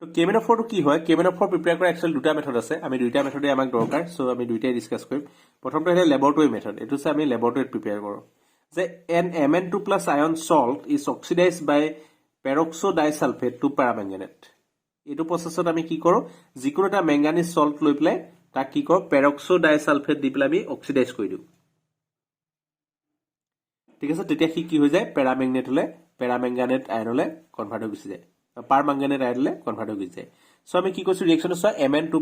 তো KMnO4 টো কি হয় KMnO4 প্ৰিপেয়াৰ কৰা একচুয়ালি দুটা মেথড আছে আমি দুইটা মেথডে আমাক দৰকাৰ সো আমি দুইটাই ডিসকাস কৰিম প্ৰথমটো আছে ল্যাবৰেটৰী মেথড এটো আছে আমি ল্যাবৰেটৰীত প্ৰিপেয়াৰ কৰো যে an Mn2+ ion salt is oxidized by peroxodisulfate to parammanganate এটো প্ৰসেসত আমি কি কৰো যিকোনো এটা ম্যাঙ্গানিজ সল্ট লৈ পেলাই তাক কি কৰো পেৰক্সোডাইসালফেট দি পেলাই আমি অক্সিডাইজ কৰি দিও ঠিক আছে তেতিয়া কি হৈ যায় প্যাৰাম্যাঙ্গানেট হলে প্যাৰাম্যাঙ্গানেট আয়নলে কনভাৰ্ট হৈ গুছি যায় পাৰম্যাঙ্গানেট আয়নলে কনভাৰ্ট হৈ গুছি যায় সো আমি কি কৈছো ৰিঅ্যাকশন আছে Mn2+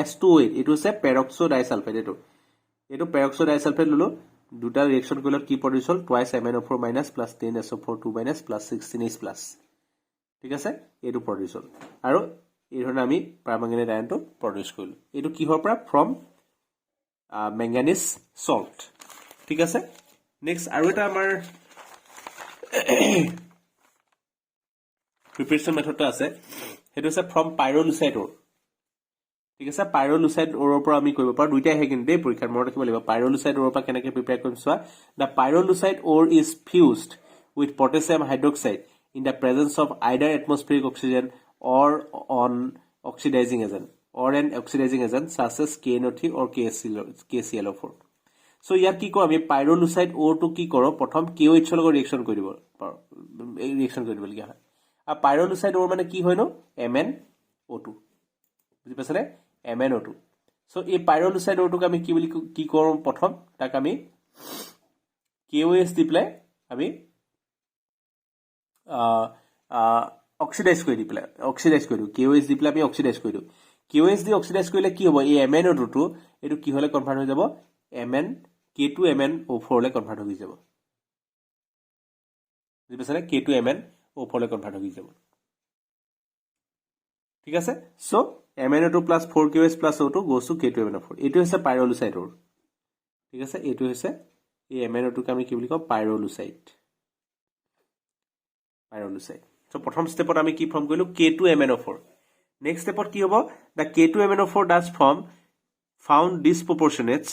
S2O8 এটো আছে পেৰক্সোডাইসালফেট এটো পেৰক্সোডাইসালফেট ললো দুটা ৰিঅ্যাকশন কৰিলে কি প্ৰডিউস হল twice MnO4- plus 10SO4 2- plus 16H+, ঠিক আছে এটো প্ৰডিউস হল আৰু এই ধৰণে আমি পাৰম্যাঙ্গানেট আয়নটো প্ৰডিউস কৰিলো এটো কিহৰ পৰা ফ্ৰম ম্যাঙ্গানিজ সল্ট ঠিক আছে নেক্সট আৰু এটা আমাৰ প্ৰিপাৰেচন মেথডটা আছে হেতু আছে ফ্ৰম পাইৰোলুসাইড ওৰ ঠিক আছে পাইৰোলুসাইড ওৰৰ পৰা আমি কৰিব পাৰো দুইটাই হে কিন্তু দেই পৰীক্ষাত মনত ৰাখিব লাগিব পাইৰোলুসাইড ওৰৰ পৰা কেনেকৈ প্ৰিপেয়াৰ কৰিম চোৱা দা পাইৰোলুসাইড ওৰ is fused with potassium hydroxide in the presence of either atmospheric oxygen or an oxidizing agent such as KNO3 or KClO4 so ইয়াত কি কৰো আমি পাইৰোলুসাইড O টো কি কৰো প্ৰথম KOH লগত ৰিঅ্যাকশন কৰি দিব এই ৰিঅ্যাকশন কৰি দিবলগীয়া হয় আৰু পাইৰোলুসাইড O মানে কি হয় নো MnO2 বুজি পাছৰে MnO2 so এই পাইৰোলুসাইড O টোক আমি কি কৰো প্ৰথম তাক আমি KOH দি পেলাই আমি অক্সিডাইজ কৰি দিপলে অক্সিডাইজ কৰি দিও KOH দি পেলাই আমি অক্সিডাইজ কৰি দিও KOH দি অক্সিডাইজ কৰিলে কি হ'ব এই MnO2 টো এটো কি হলে কনভাৰ্ট হৈ যাব K2MnO4 লে কনভাৰ্ট হৈ যাব বুজি পাছনে K2MnO4 লে কনভাৰ্ট হৈ যাব ঠিক আছে so MnO2 plus 4QH plus O2 goes to K2MnO4. এইটো হৈছে পাইৰোলুচাইডৰ ঠিক আছে এইটো হৈছে এই MnO2 ক আমি কি বুলি কওঁ পাইৰোলুচাইড সো প্ৰথম ষ্টেপত আমি কি ফৰ্ম কৰিলো K2MnO4 নেক্সট ষ্টেপত কি হ'ব দা K2MnO4 does form found disproportionates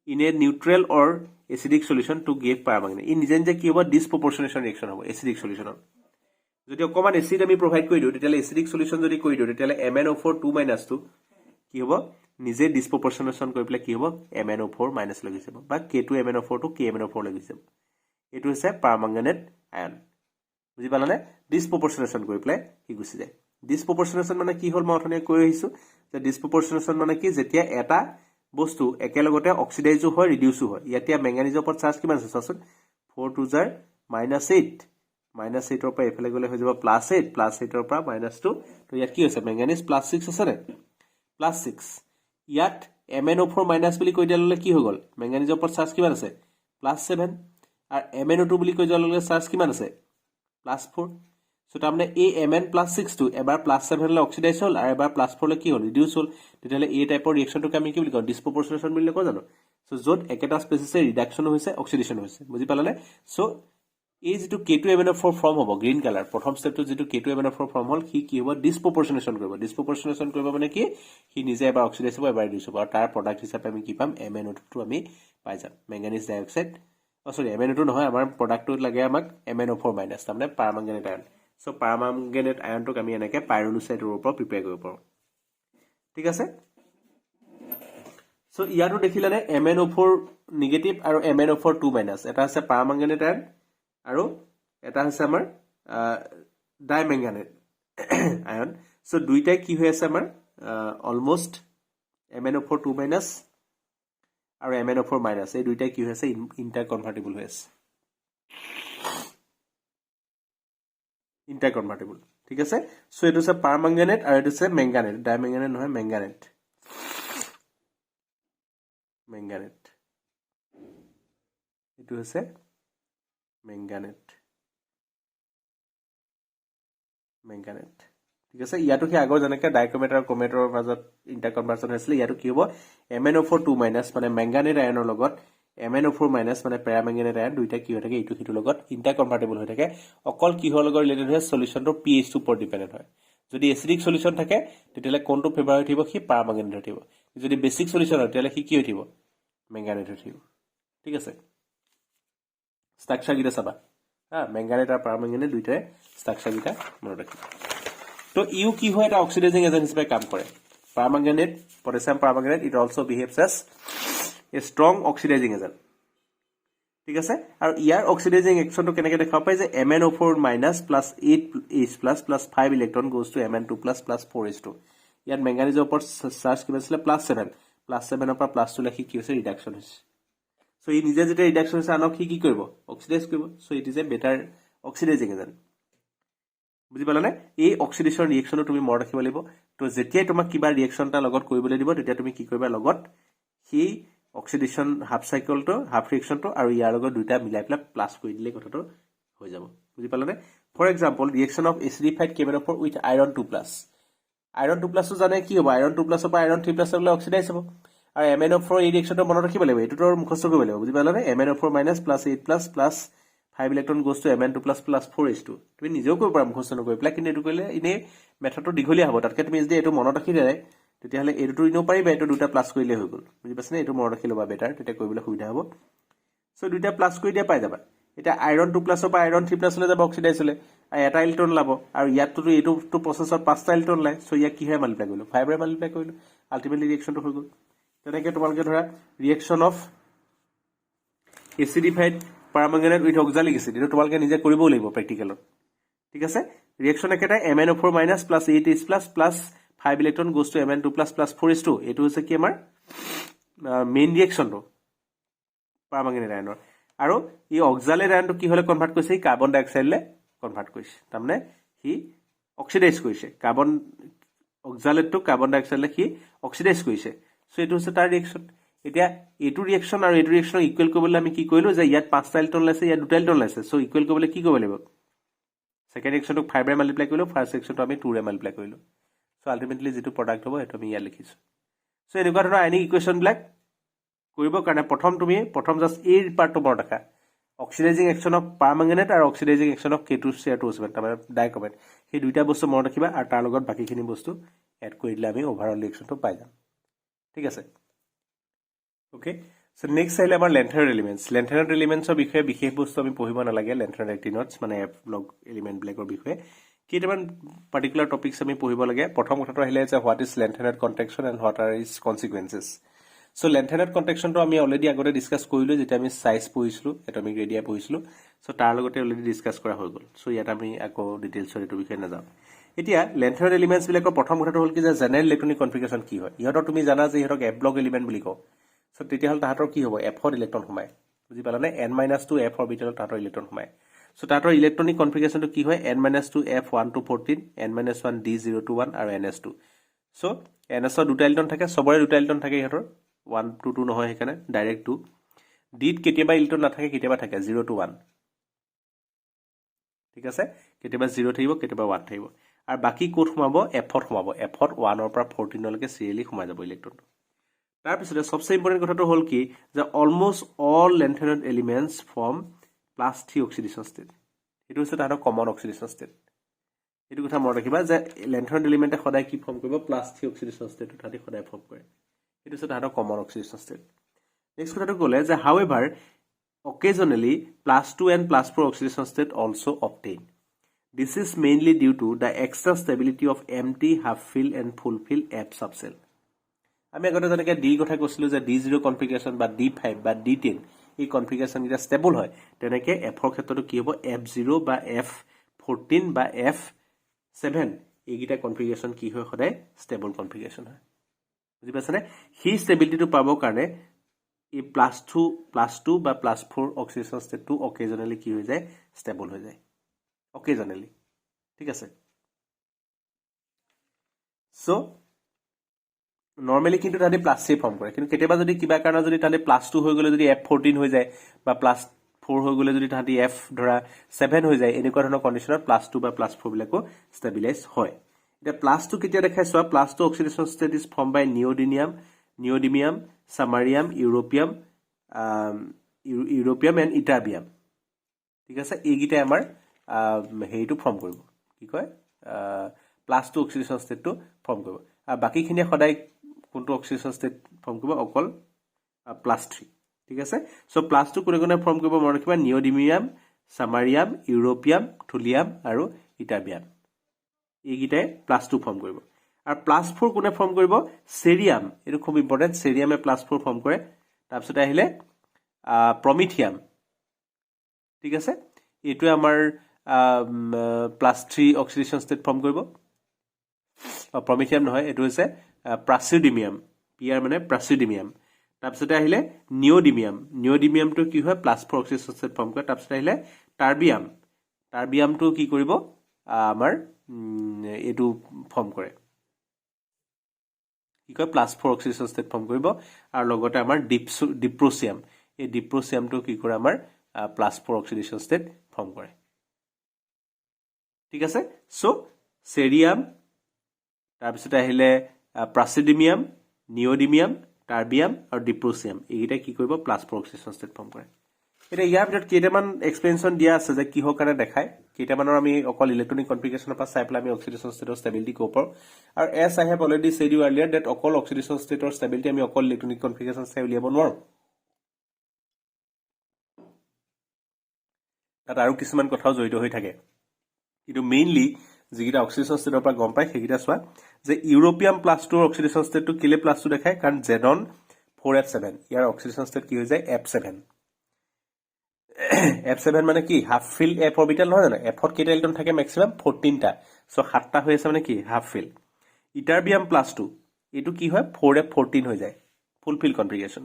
in a neutral or acidic solution to give paramanganate ই নিজে নিজে কি হ'ব disproportionation reaction হ'ব acidic solutionত যদি অকমান এসিড আমি প্রভাইড কৰি দিও তেতিয়ালে এসিডিক সলিউশন যদি কৰি দিও তেতিয়ালে MnO4 2- 2 কি হ'ব নিজে ডিসপ্ৰপোৰ্শনেশন কৰি পেলে কি হ'ব MnO4- লাগি যাব বা K2MnO4 to KMnO4 লাগি যাব এটো হৈছে পাৰমাঙ্গানেট আয়ন বুজি পালানে ডিসপ্ৰপোৰ্শনেশন কৰি পেলে কি গুছি যায় ডিসপ্রপোর্শনেশন মানে কি হল মই অথনে কৈ আহিছো যে ডিসপ্রপোর্শনেশন মানে কি যেতিয়া এটা বস্তু একেলগতে অক্সিডাইজো হয় ৰিডিউসো হয় ইয়াতিয়া ম্যাঙ্গানিজৰ ওপৰত চাৰ্জ কিমান আছে চাচোন 4 to the -8 -8 পৰা এফালে গলে হৈ যাব +8 +8 পৰা -2 তো ইয়াত কি হৈছে ম্যাঙ্গানিজ +6 আছে নে +6 ইয়াত MnO4- বুলি কৈ দিয়ালে কি হৈ গল ম্যাঙ্গানিজৰ ওপৰত চাৰ্জ কিমান আছে +7 আৰু MnO2 বুলি কৈ দিয়ালে চাৰ্জ কিমান আছে +4 সো তাৰমানে এই Mn+6 টো এবাৰ +7 লৈ অক্সিডাইজ হ'ল আৰু এবাৰ +4 লৈ কি হ'ল ৰিডিউস হ'ল তেতিয়ালে এই টাইপৰ ৰিঅ্যাকশনটোক আমি কি বুলি কওঁ ডিসপ্ৰপোৰ্শনেশন বুলি কওঁ জানো সো যত একেটা স্পেসিসে ৰিডাকশন হৈছে অক্সিডেশন হৈছে বুজি পালানে সো এই যেটো K2MnO4 ফৰ্ম হ'ব গ্ৰীন কালাৰ প্ৰথম ষ্টেপটো যেটো K2MnO4 ফৰ্ম হ'ল কি হ'ব ডিসপ্ৰপোৰ্শনেশন কৰিব মানে কি হি নিজে এবাৰ অক্সিডাইজ হ'ব এবাৰ ৰিডিউস হ'ব আৰু তাৰ প্ৰডাক্ট হিচাপে আমি কি পাম MnO2 টো আমি পাই যাম ম্যাঙ্গানিজ ডাইঅক্সাইড সরি MnO2 নহয় আমাৰ প্ৰডাক্টটো লাগে আমাক MnO4- তাৰমানে পাৰমাঙ্গানেট আয়ন সো পাৰমাঙ্গানেট আয়নটোক আমি এনেকে পাইৰোলুচাইডৰ ওপৰত প্ৰিপেয়াৰ কৰিব পাৰো ঠিক আছে সো ইয়াটো দেখিলানে MnO4 নেগেটিভ আৰু MnO4 2- এটা আছে পাৰমাঙ্গানেট আয়ন আৰু এটা আছে আমাৰ ডাইমেঙ্গানেট আয়ন সো দুইটাই কি হৈ আছে আমাৰ অলমোস্ট MnO4 2- আৰু MnO4- এই দুইটাই কি হৈ আছে ইন্টাৰ কনভাৰ্টিবল হৈ আছে ইন্টাৰ কনভাৰ্টিবল ঠিক আছে সো এটো আছে পাৰমাঙ্গানেট আৰু এটো আছে মেঙ্গানেট ডাইমেঙ্গানেট নহয় মেঙ্গানেট এটো আছে মেঙ্গানেট ঠিক আছে ইয়াটো কি আগৰ জনকে ডাইক্ৰোমেট আৰু ক্ৰোমেটৰ মাজত ইন্টাৰ কনভাৰ্সন হৈছিল ইয়াটো কি হ'ব MnO4 2- মানে মেঙ্গানেট আয়নৰ লগত MnO4- মানে পেৰামেঙ্গানেট আয়ন দুইটা কি হৈ থাকে ইটো হিটো লগত ইন্টাৰ কনভাৰ্টিবল হৈ থাকে অকল কি হল লগত ৰিলেটেড হয় সলিউশনটো pH টো ওপৰত ডিপেন্ডেন্ট হয় যদি এসিডিক সলিউশন থাকে তেতিয়ালে কোনটো ফেভাৰ হৈ থাকিব কি পাৰমাঙ্গানেট হৈ থাকিব যদি বেসিক সলিউশন হয় তেতিয়ালে কি হৈ থাকিব মেঙ্গানেট হৈ থাকিব ঠিক আছে স্ট্ৰাকচাৰ গিটা চাবা মেঙ্গানেট আৰু পাৰমাঙ্গানেট দুইটাই স্ট্ৰাকচাৰ গিটা মনত ৰাখিবা তো ইউ কি হয় এটা অক্সিডাইজিং এজেন্ট হিচাপে কাম কৰে permanganate potassium permanganate it also behaves as a strong oxidising agent ঠিক আছে আৰু ইয়াৰ অক্সিডাইজিং একশনটো কেনেকৈ দেখাব পাই যে MnO4- plus 8H plus 5 electron goes to Mn2 plus 4H2 ইয়াত ম্যাঙ্গানিজৰ ওপৰত চাৰ্জ কিমান আছিল +7 +7 পৰা +2 লৈকে কি হৈছে ৰিডাকশন হৈছে সো ই নিজে যেতিয়া ৰিডাকশন হৈছে আনক কি কৰিব অক্সিডাইজ কৰিব so it is a better oxidizing agent বুজি পালানে এই অক্সিডেশন ৰিঅ্যাকশনটো তুমি মনত ৰাখিব লাগিব তো যেতিয়া তোমাক কিবা ৰিঅ্যাকশন এটা লগত কৰিবলৈ দিব তেতিয়া তুমি কি কৰিবা লগত হি অক্সিডেশন হাফ সাইকেলটো হাফ ৰিঅ্যাকশনটো আৰু ইয়াৰ লগত দুটা মিলাই পেলাই প্লাস কৰি দিলে কথাটো হৈ যাব বুজি পালানে for example reaction of acidified KMnO4 with iron 2+ iron 2+ টো জানে কি হ'ব আইৰন 2+ পৰা আইৰন 3+ লৈ অক্সিডাইজ হ'ব আৰু MnO4 এই ৰিঅ্যাকশনটো মনত ৰাখিব লাগিব এটোটো মুখস্থ কৰিব লাগিব বুজি পালানে MnO4- plus 8+ plus 5 electron goes to Mn2 plus 4H2 তুমি নিজেও কৰিব পাৰা মুখস্থ নকৰি পেলাই কিন্তু এটো কৰিলে ইনে মেথডটো দীঘলীয়া হ'ব তাতকে তুমি যদি এটো মনত ৰাখি দিলে তেতিয়াহলে এটো ইনো পাৰিবা এটো দুটা প্লাস কৰিলে হৈ গল বুজি পাছনে এটো মনত ৰাখি লবা বেটাৰ তেতিয়া কৰিবলৈ সুবিধা হ'ব সো দুটা প্লাস কৰি দিয়া পাই যাবা এটা আইৰন 2+ পৰা আইৰন 3+ লৈ যাব অক্সিডাইজ হলে আৰু এটা ইলেক্ট্ৰন লাব আৰু ইয়াতটো এটো প্ৰসেসত 5টা ইলেক্ট্ৰন লাই সো ইয়াক কি হয় মাল্টিপ্লাই কৰিলো 5 ৰে মাল্টিপ্লাই কৰিলো আলটিমেটলি ৰিঅ্যাকশনটো হৈ গল তেনেকৈ তোমালোকে ধৰা reaction of acidified permanganate with oxalic acid এটো তোমালোকে নিজে কৰিবও লাগিব প্ৰ্যাকটিক্যালত ঠিক আছে ৰিঅ্যাকশন একেটা MnO4- plus 8H plus 5 electron goes to Mn2 plus 4H2 এটো হৈছে কি আমাৰ মেইন ৰিঅ্যাকশনটো পাৰমাঙ্গানেট আয়নৰ আৰু এই অক্সালেট আয়নটো কি হলে কনভাৰ্ট কৰিছে কাৰ্বন ডাই অক্সাইডলে কনভাৰ্ট কৰিছে তাৰমানে হি অক্সিডাইজ কৰিছে কাৰ্বন অক্সালেটটো কাৰ্বন ডাই অক্সাইডলে কি অক্সিডাইজ কৰিছে সো এটো হৈছে তাৰ ৰিঅ্যাকশন এতিয়া এটো ৰিঅ্যাকশন আৰু এটো ৰিঅ্যাকশন ইকুৱেল কৰিবলৈ আমি কি কৰিলো যে ইয়াত 5টা ইলেক্ট্ৰন লাইছে ইয়াত 2টা ইলেক্ট্ৰন লাইছে সো ইকুৱেল কৰিবলৈ কি কৰিব লাগিব সেকেন্ড ৰিঅ্যাকশনটো 5 ৰে মাল্টিপ্লাই কৰিলো ফাৰ্স্ট ৰিঅ্যাকশনটো আমি 2 ৰে মাল্টিপ্লাই কৰিলো সো আলটিমেটলি যেটো প্ৰডাক্ট হ'ব এটো আমি ইয়া লিখিছো সো এনেকুৱা ধৰণৰ আইনিক ইকুৱেশ্যন ব্লাক কৰিব কাৰণে প্ৰথম জাস্ট এই পাৰ্টটো মনত ৰাখা অক্সিডাইজিং এক্সন অফ পাৰমাঙ্গানেট আৰু অক্সিডাইজিং এক্সন অফ K2Cr2O7 তাৰমানে ডাইকমেট সেই দুইটা বস্তু মনত ৰাখিবা আৰু তাৰ লগত বাকিখিনি বস্তু এড কৰি দিলে আমি ওভাৰঅল ৰিএকচনটো পাই যাম ঠিক আছে ওকে সো নেক্সট আহিলে আমাৰ লেন্থাৰ এলিমেন্টছৰ বিষয়ে বিশেষ বস্তু আমি পঢ়িব নালাগে লেন্থাৰ এক্টিনটছ মানে এফ লগ এলিমেন্ট ব্লেকৰ বিষয়ে কেইটামান পাৰ্টিকুলাৰ টপিকছ আমি পঢ়িব লাগে প্ৰথম কথাটো আহিলে যে what is lanthanoid contraction and what are is consequences so lanthanoid কন্ট্ৰেকচনটো আমি অলৰেডি আগতে ডিসকাস কৰিলো যেতিয়া আমি সাইজ পঢ়িছিলো এটমিক ৰেডিয়া পঢ়িছিলো সো তাৰ লগতে অলৰেডি ডিসকাস কৰা হৈ গল সো ইয়াত আমি আকৌ ডিটেইলছৰ এটো বিষয়ে নাযাওঁ এতিয়া লেন্থাৰ এলিমেন্টছ বিলাকৰ প্ৰথম কথাটো হ'ল কি যে জেনাৰেল ইলেক্ট্ৰনিক কনফিগাৰেশ্যন কি হয় ইহঁতৰ তুমি জানা যে ইহঁতক এফ ব্লক এলিমেন্ট বুলি কওঁ সো তেতিয়া হল তাহাঁতৰ কি হ'ব এফত ইলেক্ট্ৰন সোমায় বুজি পালানে n-2 f অৰবিটেলত তাহাঁতৰ ইলেক্ট্ৰন সোমায় সো তাহাঁতৰ ইলেক্ট্ৰনিক কনফিগাৰেশ্যনটো কি হয় n-2 f1 to 14 n-1 d0 to 1 আৰু ns2 সো ns ৰ দুটা ইলেক্ট্ৰন থাকে সবৰে দুটা ইলেক্ট্ৰন থাকে ইহঁতৰ 1 to 2 নহয় হেকানে ডাইৰেক্ট 2 ডিত কেতিয়াবা ইলেক্ট্ৰন নাথাকে কেতিয়াবা থাকে 0 to 1 ঠিক আছে কেতিয়াবা 0 থাকিব কেতিয়াবা 1 থাকিব আৰু বাকি কোড সোমাব এফত সোমাব এফত 1 ৰ পৰা 14 লৈকে সিৰিয়ালি সোমাই যাব ইলেক্ট্ৰনটো তাৰ পিছতে সবচেয়ে ইম্পৰ্টেন্ট কথাটো হ'ল কি যে almost all lanthanoid elements form +3 oxidation state এটো হৈছে তাহাঁতৰ কমন অক্সিডেশন ষ্টেট এটো কথা মনত ৰাখিবা যে লেন্থাৰ এলিমেন্টে সদায় কি ফৰ্ম কৰিব +3 অক্সিডেশন ষ্টেটটো তাহাঁতে সদায় ফৰ্ম কৰে এটো হৈছে তাহাঁতৰ কমন অক্সিডেশন ষ্টেট নেক্সট কথাটো ক'লে যে হাউএভাৰ occasionally +2 and +4 oxidation state also obtained. This is mainly due to the extra stability of empty, half-filled and full-filled F subcell. আমি আগতে যেনেকৈ D কথা কৈছিলো যে D0 কনফিগাৰেশ্যন বা D5 বা D10 এই কনফিগাৰেশ্যন এটা ষ্টেবল হয় তেনেকৈ F ৰ ক্ষেত্ৰতো কি হ'ব F0 বা F14 বা F7 এইগিটা কনফিগাৰেশ্যন কি হয় সদায় ষ্টেবল কনফিগাৰেশ্যন হয় বুজি পাইছানে হি ষ্টেবিলিটিটো পাবৰ কাৰণে এই +2 বা +4 অক্সিডেশন ষ্টেটটো অকেজনেলি কি হৈ যায় ষ্টেবল হৈ যায় অকেজনেলি ঠিক আছে সো নরমালি কিন্তু তাতে +3 ফর্ম করে কিন্তু কেতিয়াবা যদি কিবা কাৰণ যদি তাতে +2 হৈ গলে যদি F14 হৈ যায় বা +4 হৈ গলে যদি তাতে F ধৰা 7 হৈ যায় এনেকুৱা ধৰণৰ কন্ডিশনত +2 বা +4 বিলাকো ষ্টেবিলাইজ হয় এটা +2 কেতিয়া দেখাইছো +2 oxidation state is form by neodymium samarium europium and ytterbium ঠিক আছে এইগিটা আমাৰ হেইটো ফৰ্ম কৰিব কি কয় +2 অক্সিডেশন ষ্টেটটো ফৰ্ম কৰিব আৰু বাকিখিনি সদায় কোনটো অক্সিডেশন ষ্টেট ফৰ্ম কৰিব অকল +3 ঠিক আছে সো +2 কোনে ফৰ্ম কৰিব মনত ৰাখিবা নিওডিমিয়াম সামাৰিয়াম ইউৰোপিয়াম থুলিয়াম আৰু ইটাৰবিয়াম এইগিটাই +2 ফৰ্ম কৰিব আৰু +4 কোনে ফৰ্ম কৰিব সেৰিয়াম এটো খুব ইম্পৰ্টেন্ট সেৰিয়ামে +4 ফৰ্ম কৰে তাৰপিছত আহিলে প্ৰমিথিয়াম ঠিক আছে এটো আমাৰ +3 অক্সিডেশন ষ্টেট ফৰ্ম কৰিব প্ৰমিথিয়াম নহয় এটো হৈছে প্ৰাচিডিমিয়াম পিআৰ মানে প্ৰাচিডিমিয়াম তাৰপিছত আহিলে নিওডিমিয়ামটো কি হয় +4 অক্সিডেশন ষ্টেট ফৰ্ম কৰে তাৰপিছত আহিলে টাৰবিয়ামটো কি কৰিব আমাৰ এটো ফৰ্ম কৰে কি কয় +4 অক্সিডেশন ষ্টেট ফৰ্ম কৰিব আৰু লগতে আমাৰ ডিপ্ৰোচিয়াম এই ডিপ্ৰোচিয়ামটো কি কৰে আমাৰ +4 অক্সিডেশন ষ্টেট ফৰ্ম কৰে ঠিক আছে সো সেৰিয়াম তাৰপিছত আহিলে প্ৰাচিডিমিয়াম নিওডিমিয়াম টাৰবিয়াম আৰু ডিপ্ৰোচিয়াম এইগিটা কি কৰিব +4 অক্সিডেশন ষ্টেট ফৰ্ম কৰে এটা ইয়াৰ ভিতৰত কেইটামান এক্সপ্লেনেশ্যন দিয়া আছে যে কিহৰ কাৰণে দেখায় কেইটামানৰ আমি অকল ইলেক্ট্ৰনিক কনফিগাৰেশ্যনৰ পৰা চাই পেলাই আমি অক্সিডেশন ষ্টেটৰ ষ্টেবিলিটি ক'ব পাৰোঁ আৰু as I have already said you earlier that অকল অক্সিডেশন ষ্টেটৰ ষ্টেবিলিটি আমি অকল ইলেক্ট্ৰনিক কনফিগাৰেশ্যন চাই উলিয়াব নোৱাৰোঁ তাত আৰু কিছুমান কথাও জড়িত হৈ থাকে কিন্তু মেইনলি যিগিটা অক্সিডেশন ষ্টেটৰ পৰা গম পায় সেইগিটা চোৱা যে ইউৰোপিয়াম +2 অক্সিডেশন ষ্টেটটো কিলে +2 দেখায় কাৰণ জেডন 4f7 ইয়াৰ অক্সিডেশন ষ্টেট কি হৈ যায় f7 মানে কি হাফ ফিল f অৰবিটেল নহয় জানো fত কেইটা ইলেক্ট্ৰন থাকে ম্যাক্সিমাম 14টা সো 7টা হৈ আছে মানে কি হাফ ফিল ইটাৰবিয়াম +2 এটো কি হয় 4f14 হৈ যায় ফুল ফিল কনফিগাৰেশ্যন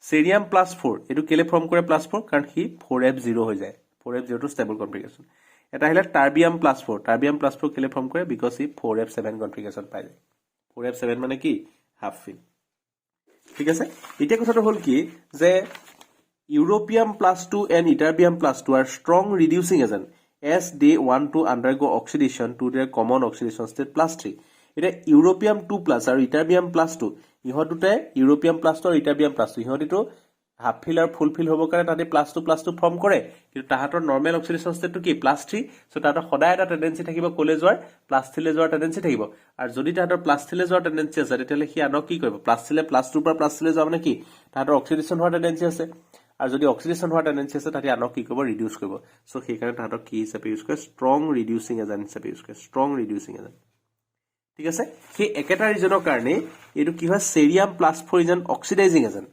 সেৰিয়াম +4 এটো কেলে ফৰ্ম কৰে +4 কাৰণ কি 4f0 হৈ যায় 4f0 টো ষ্টেবল কনফিগাৰেশ্যন এটা আহিলে টাৰবিয়াম +4 কেলে ফৰ্ম কৰে বিকজ ই 4f7 কনফিগাৰেশ্যন পাই যায় 4f7 মানে কি হাফ ফিল ঠিক আছে এতিয়া কথাটো হ'ল কি যে Europium +2 and Ytterbium +2 are strong reducing agent as they want to undergo oxidation to their common oxidation state +3. এটা ইউৰোপিয়াম 2+ আৰু ইটাৰবিয়াম +2 ইহঁত দুটাই ইউৰোপিয়াম +2 আৰু ইটাৰবিয়াম +2 ইহঁতিটো হাফ ফিল আৰু ফুল ফিল হ'বৰ কাৰণে তাতে +2 ফৰ্ম কৰে কিন্তু তাহাঁতৰ নৰ্মেল অক্সিডেশ্যন ষ্টেটটো কি +3 সো তাহাঁতৰ সদায় এটা টেন্ডেন্সি থাকিব ক'লে যোৱাৰ +3 যোৱাৰ টেন্ডেন্সি থাকিব আৰু যদি তাহাঁতৰ +3 যোৱাৰ টেন্ডেন্সি আছে তেতিয়াহ'লে সি আনক কি কৰিব +3 +2 পৰা +3 যোৱা মানে কি তাহাঁতৰ অক্সিডেশ্যন হোৱাৰ টেন্ডেন্সি আছে আৰু যদি অক্সিডেশ্যন হোৱাৰ টেন্ডেন্সি আছে তাতে আনক কি কৰিব ৰিডিউচ কৰিব সো সেইকাৰণে তাহাঁতক কি হিচাপে ইউজ কৰে ষ্ট্ৰং ৰিডিউচিং এজেন্ট হিচাপে ইউজ কৰে ষ্ট্ৰং ৰিডিউচিং এজেন্ট ঠিক আছে সেই একেটা ৰিজনৰ কাৰণে এইটো কি হয় চেৰিয়াম +4 is an oxidising agent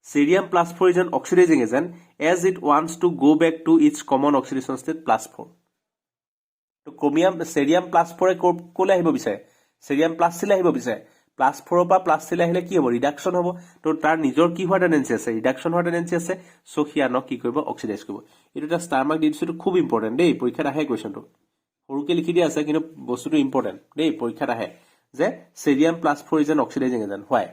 Cerium +4 is an oxidizing agent as it wants to go back to its common oxidation state +4. তো cerium +4 কোলে আহিব বিচাৰে cerium +3 আহিব বিচাৰে +4 পৰা +3 আহিলে কি হ'ব ৰিডাকশন হ'ব তো তাৰ নিজৰ কি হোৱা টেন্ডেন্সি আছে ৰিডাকশন হোৱা টেন্ডেন্সি আছে সো সি আনক কি কৰিব অক্সিডাইজ কৰিব এটো এটা ষ্টাৰ মাৰ্ক দি দিছো খুব ইম্পৰ্টেন্ট দেই পৰীক্ষাত আহে কোৱেশ্চনটো সৰুকে লিখি দিয়া আছে কিন্তু বস্তুটো ইম্পৰ্টেন্ট দেই পৰীক্ষাত আহে যে cerium +4 is an oxidizing agent why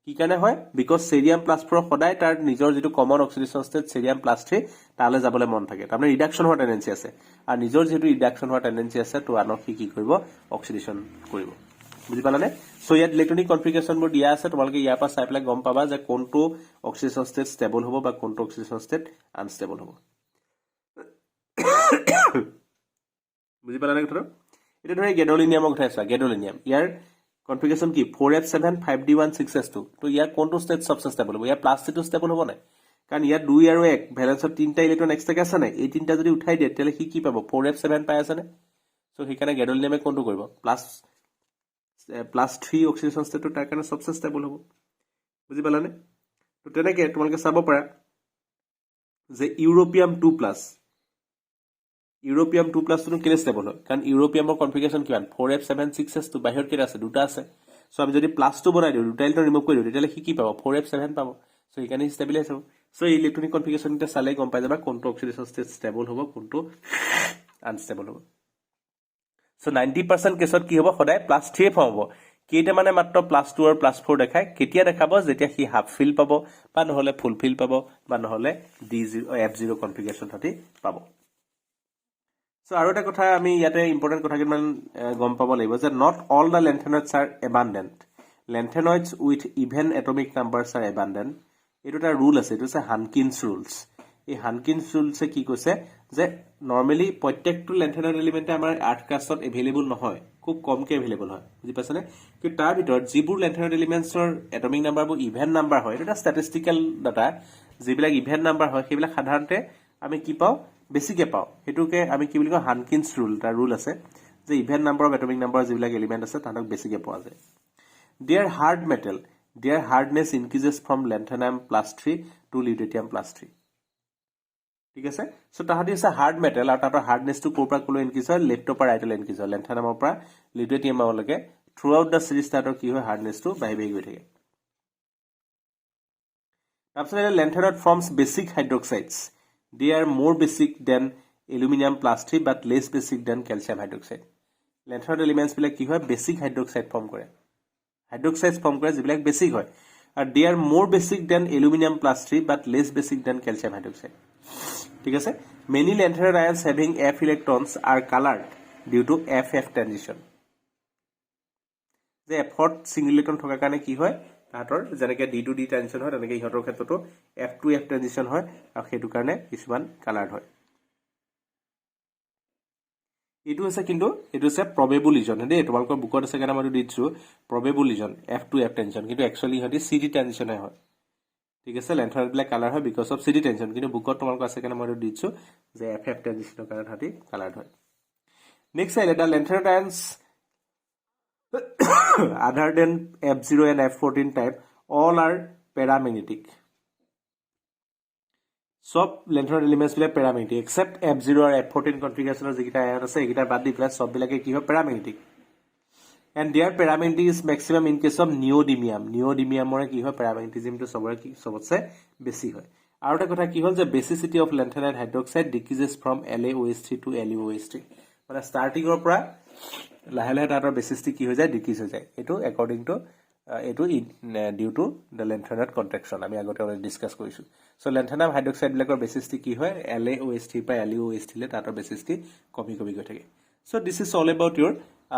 কি কাৰণে হয় বিকজ cerium +4 সদায় তাৰ নিজৰ যেটো কমন অক্সিডেশ্যন ষ্টেট cerium +3 তালে যাবলৈ মন থাকে তাৰমানে ৰিডাকশন হোৱাৰ টেন্ডেন্সি আছে আৰু নিজৰ যেটো ৰিডাকশন হোৱাৰ টেন্ডেন্সি আছে তো আনক কি কৰিব অক্সিডেশ্যন কৰিব বুজি পালানে সো ইয়াত ইলেক্ট্ৰনিক কনফিগাৰেশনবোৰ দিয়া আছে তোমালোকে ইয়াৰ পৰা চাই পেলাই গম পাবা যে কোনটো অক্সিডেশ্যন ষ্টেট ষ্টেবল হ'ব বা কোনটো অক্সিডেশ্যন ষ্টেট আনষ্টেবল হ'ব বুজি পালানে কথাটো এটা ধৰি গেডোলিনিয়ামৰ কথা আছে গেডোলিনিয়াম ইয়াৰ কনফিগাৰেশন কি 4f7 5d1 6s2 তো ইয়াৰ কোনটো ষ্টেট সবচে ষ্টেবল হ'ব ইয়াৰ +3 টো ষ্টেবল হ'ব নাই কাৰণ ইয়াৰ 2 আৰু 1 ভ্যালেন্সৰ তিনটা ইলেক্ট্ৰন এক্সট্ৰা আছে নাই এই তিনটা যদি উঠাই দিয়ে তেলে কি কি পাব 4f7 পাই আছে নে সো সেইকাৰণে গেডোলিনিয়ামে কোনটো কৰিব +3 অক্সিডেশ্যন ষ্টেটটো তাৰ কাৰণে সবচে ষ্টেবল হ'ব বুজি পালানে তো তেনেকে তোমালোকে চাব পাৰা যে ইউৰোপিয়াম 2+ ইউৰোপিয়াম 2+ টো কেলে ষ্টেবল হয় কাৰণ ইউৰোপিয়ামৰ কনফিগাৰেশন কিমান 4f7 6s2 বাহিৰত কেটা আছে দুটা আছে সো আমি যদি +2 বনাই দিও দুটা ইলেক্ট্ৰন ৰিমুভ কৰি দিও তেতিয়ালে কি পাব 4f7 পাব সো ইকানে ষ্টেবিলাইজ হ'ব সো ইলেক্ট্ৰনিক কনফিগাৰেশন এটা চালে গম পাই যাবা কোনটো অক্সিডেশ্যন ষ্টেট ষ্টেবল হ'ব কোনটো আনষ্টেবল হ'ব সো 90% কেছত কি হ'ব সদায় +3 ফৰ্ম হ'ব কেইটা মানে মাত্ৰ +2 আৰু +4 দেখায় কেতিয়া দেখাব যেতিয়া সি হাফ ফিল পাব বা নহলে ফুল ফিল পাব বা নহলে d0 f0 কনফিগাৰেশন থাতি পাব সো আৰু এটা কথা আমি ইয়াতে ইম্পৰ্টেন্ট কথা কিমান গম পাব লাগিব যে not all the lanthanoids are abundant lanthanoids with even atomic numbers are abundant এটো এটা ৰুল আছে এটো আছে হানকিনছ ৰুলছ এই হানকিনছ ৰুলছে কি কৈছে যে নৰমালি প্ৰত্যেকটো লেন্থেনয়েড এলিমেন্টে আমাৰ আৰ্থ ক্লাছত এভেইলেবল নহয় খুব কমকে এভেইলেবল হয় বুজি পাছনে কি তাৰ ভিতৰত যিবোৰ লেন্থেনয়েড এলিমেন্টছৰ এটমিক নাম্বাৰবোৰ ইভেন নাম্বাৰ হয় এটা ষ্টেটিষ্টিক্যাল ডাটা যিবিলাক ইভেন নাম্বাৰ হয় সেইবিলাক সাধাৰণতে আমি কি পাও বেছিকে পাও হেতুকে আমি কি বুলি কয় হানকিনছ ৰুল তাৰ ৰুল আছে যে even number of atomic number যিবিলাক এলিমেন্ট আছে তাহাঁতক বেছিকে পোৱা যায় they're hard metal their hardness increases from lanthanum +3 to lutetium +3 ঠিক আছে সো তাহাঁতি আছে হাৰ্ড মেটেল আৰু তাহাঁতৰ হাৰ্ডনেসটো কোৰ পৰা কোলৈ ইনক্ৰিজ হয় লেফ্টৰ পৰা ৰাইটলৈ ইনক্ৰিজ হয় লেন্থেনামৰ পৰা লিউটেটিয়ামলৈকে থ্ৰু আউট দা সিৰিজ তাহাঁতৰ কি হয় হাৰ্ডনেসটো বাঢ়ি বাঢ়ি গৈ থাকে তাৰপিছত lanthanoid forms basic hydroxides they are more basic than aluminum +3 but less basic than calcium hydroxide lanthanoid elements বিলাক কি হয় বেসিক হাইড্ৰক্সাইড ফৰ্ম কৰে হাইড্ৰক্সাইডছ ফৰ্ম কৰে যিবিলাক বেসিক হয় আৰু they are more basic than aluminum +3 but less basic than calcium hydroxide ঠিক আছে many lanthanide ions having f electrons are colored due to ff transition যে f সিঙ্গল ইলেক্ট্ৰন থকা কাৰণে কি হয় তাহাঁতৰ যেনেকৈ d to d ট্ৰানজিশন হয় তেনেকৈ ইহঁতৰ ক্ষেত্ৰতো f to f ট্ৰানজিশন হয় আৰু সেইটো কাৰণে কিছুমান কালাৰ্ড হয় এটো আছে কিন্তু এটো আছে প্ৰবেবল লিজন দেই তোমালোকৰ বুকত আছে কাৰণে মই দিছো probable লিজন f to f transition কিন্তু একচুয়ালি ইহঁতি cd ট্ৰানজিশন হয় ঠিক আছে লেন্থেনয়েড বিলাক কালাৰ হয় বিকজ অফ cd ট্ৰানজিশন কিন্তু বুকত তোমালোকৰ আছে কাৰণে মই দিছো যে ff ট্ৰানজিশনৰ কাৰণে হাতি কালাৰ্ড হয় নেক্সট আছে এটা লেন্থেনয়েড আয়ন্স other than F0 and F14 type, all are paramagnetic. Sub lanthanide elements will paramagnetic except F0 or F14 configuration of the ion is a bad difference sub like a paramagnetic. And their paramagnetic is maximum in case of neodymium. Neodymium or a paramagnetism to say basic. Out of the basicity of lanthanide hydroxide decreases from LaOH3 to LuOH3. But starting or লাহে লাহে তাতৰ বেসিসটি কি হৈ যায় ডিক্ৰিজ হৈ যায় এটো অ্যাকৰ্ডিং টু এটো ডিউ টু দ্য লেন্থেনাইড কন্ট্ৰাকশন আমি আগতে অলৰেডি ডিসকাস কৰিছো সো লেন্থেনাম হাইড্ৰক্সাইড বিলাকৰ বেসিসটি কি হয় LaOH3 পৰা LuOH3 লে তাতৰ বেসিসটি কমি কমি গৈ থাকে so this is all about your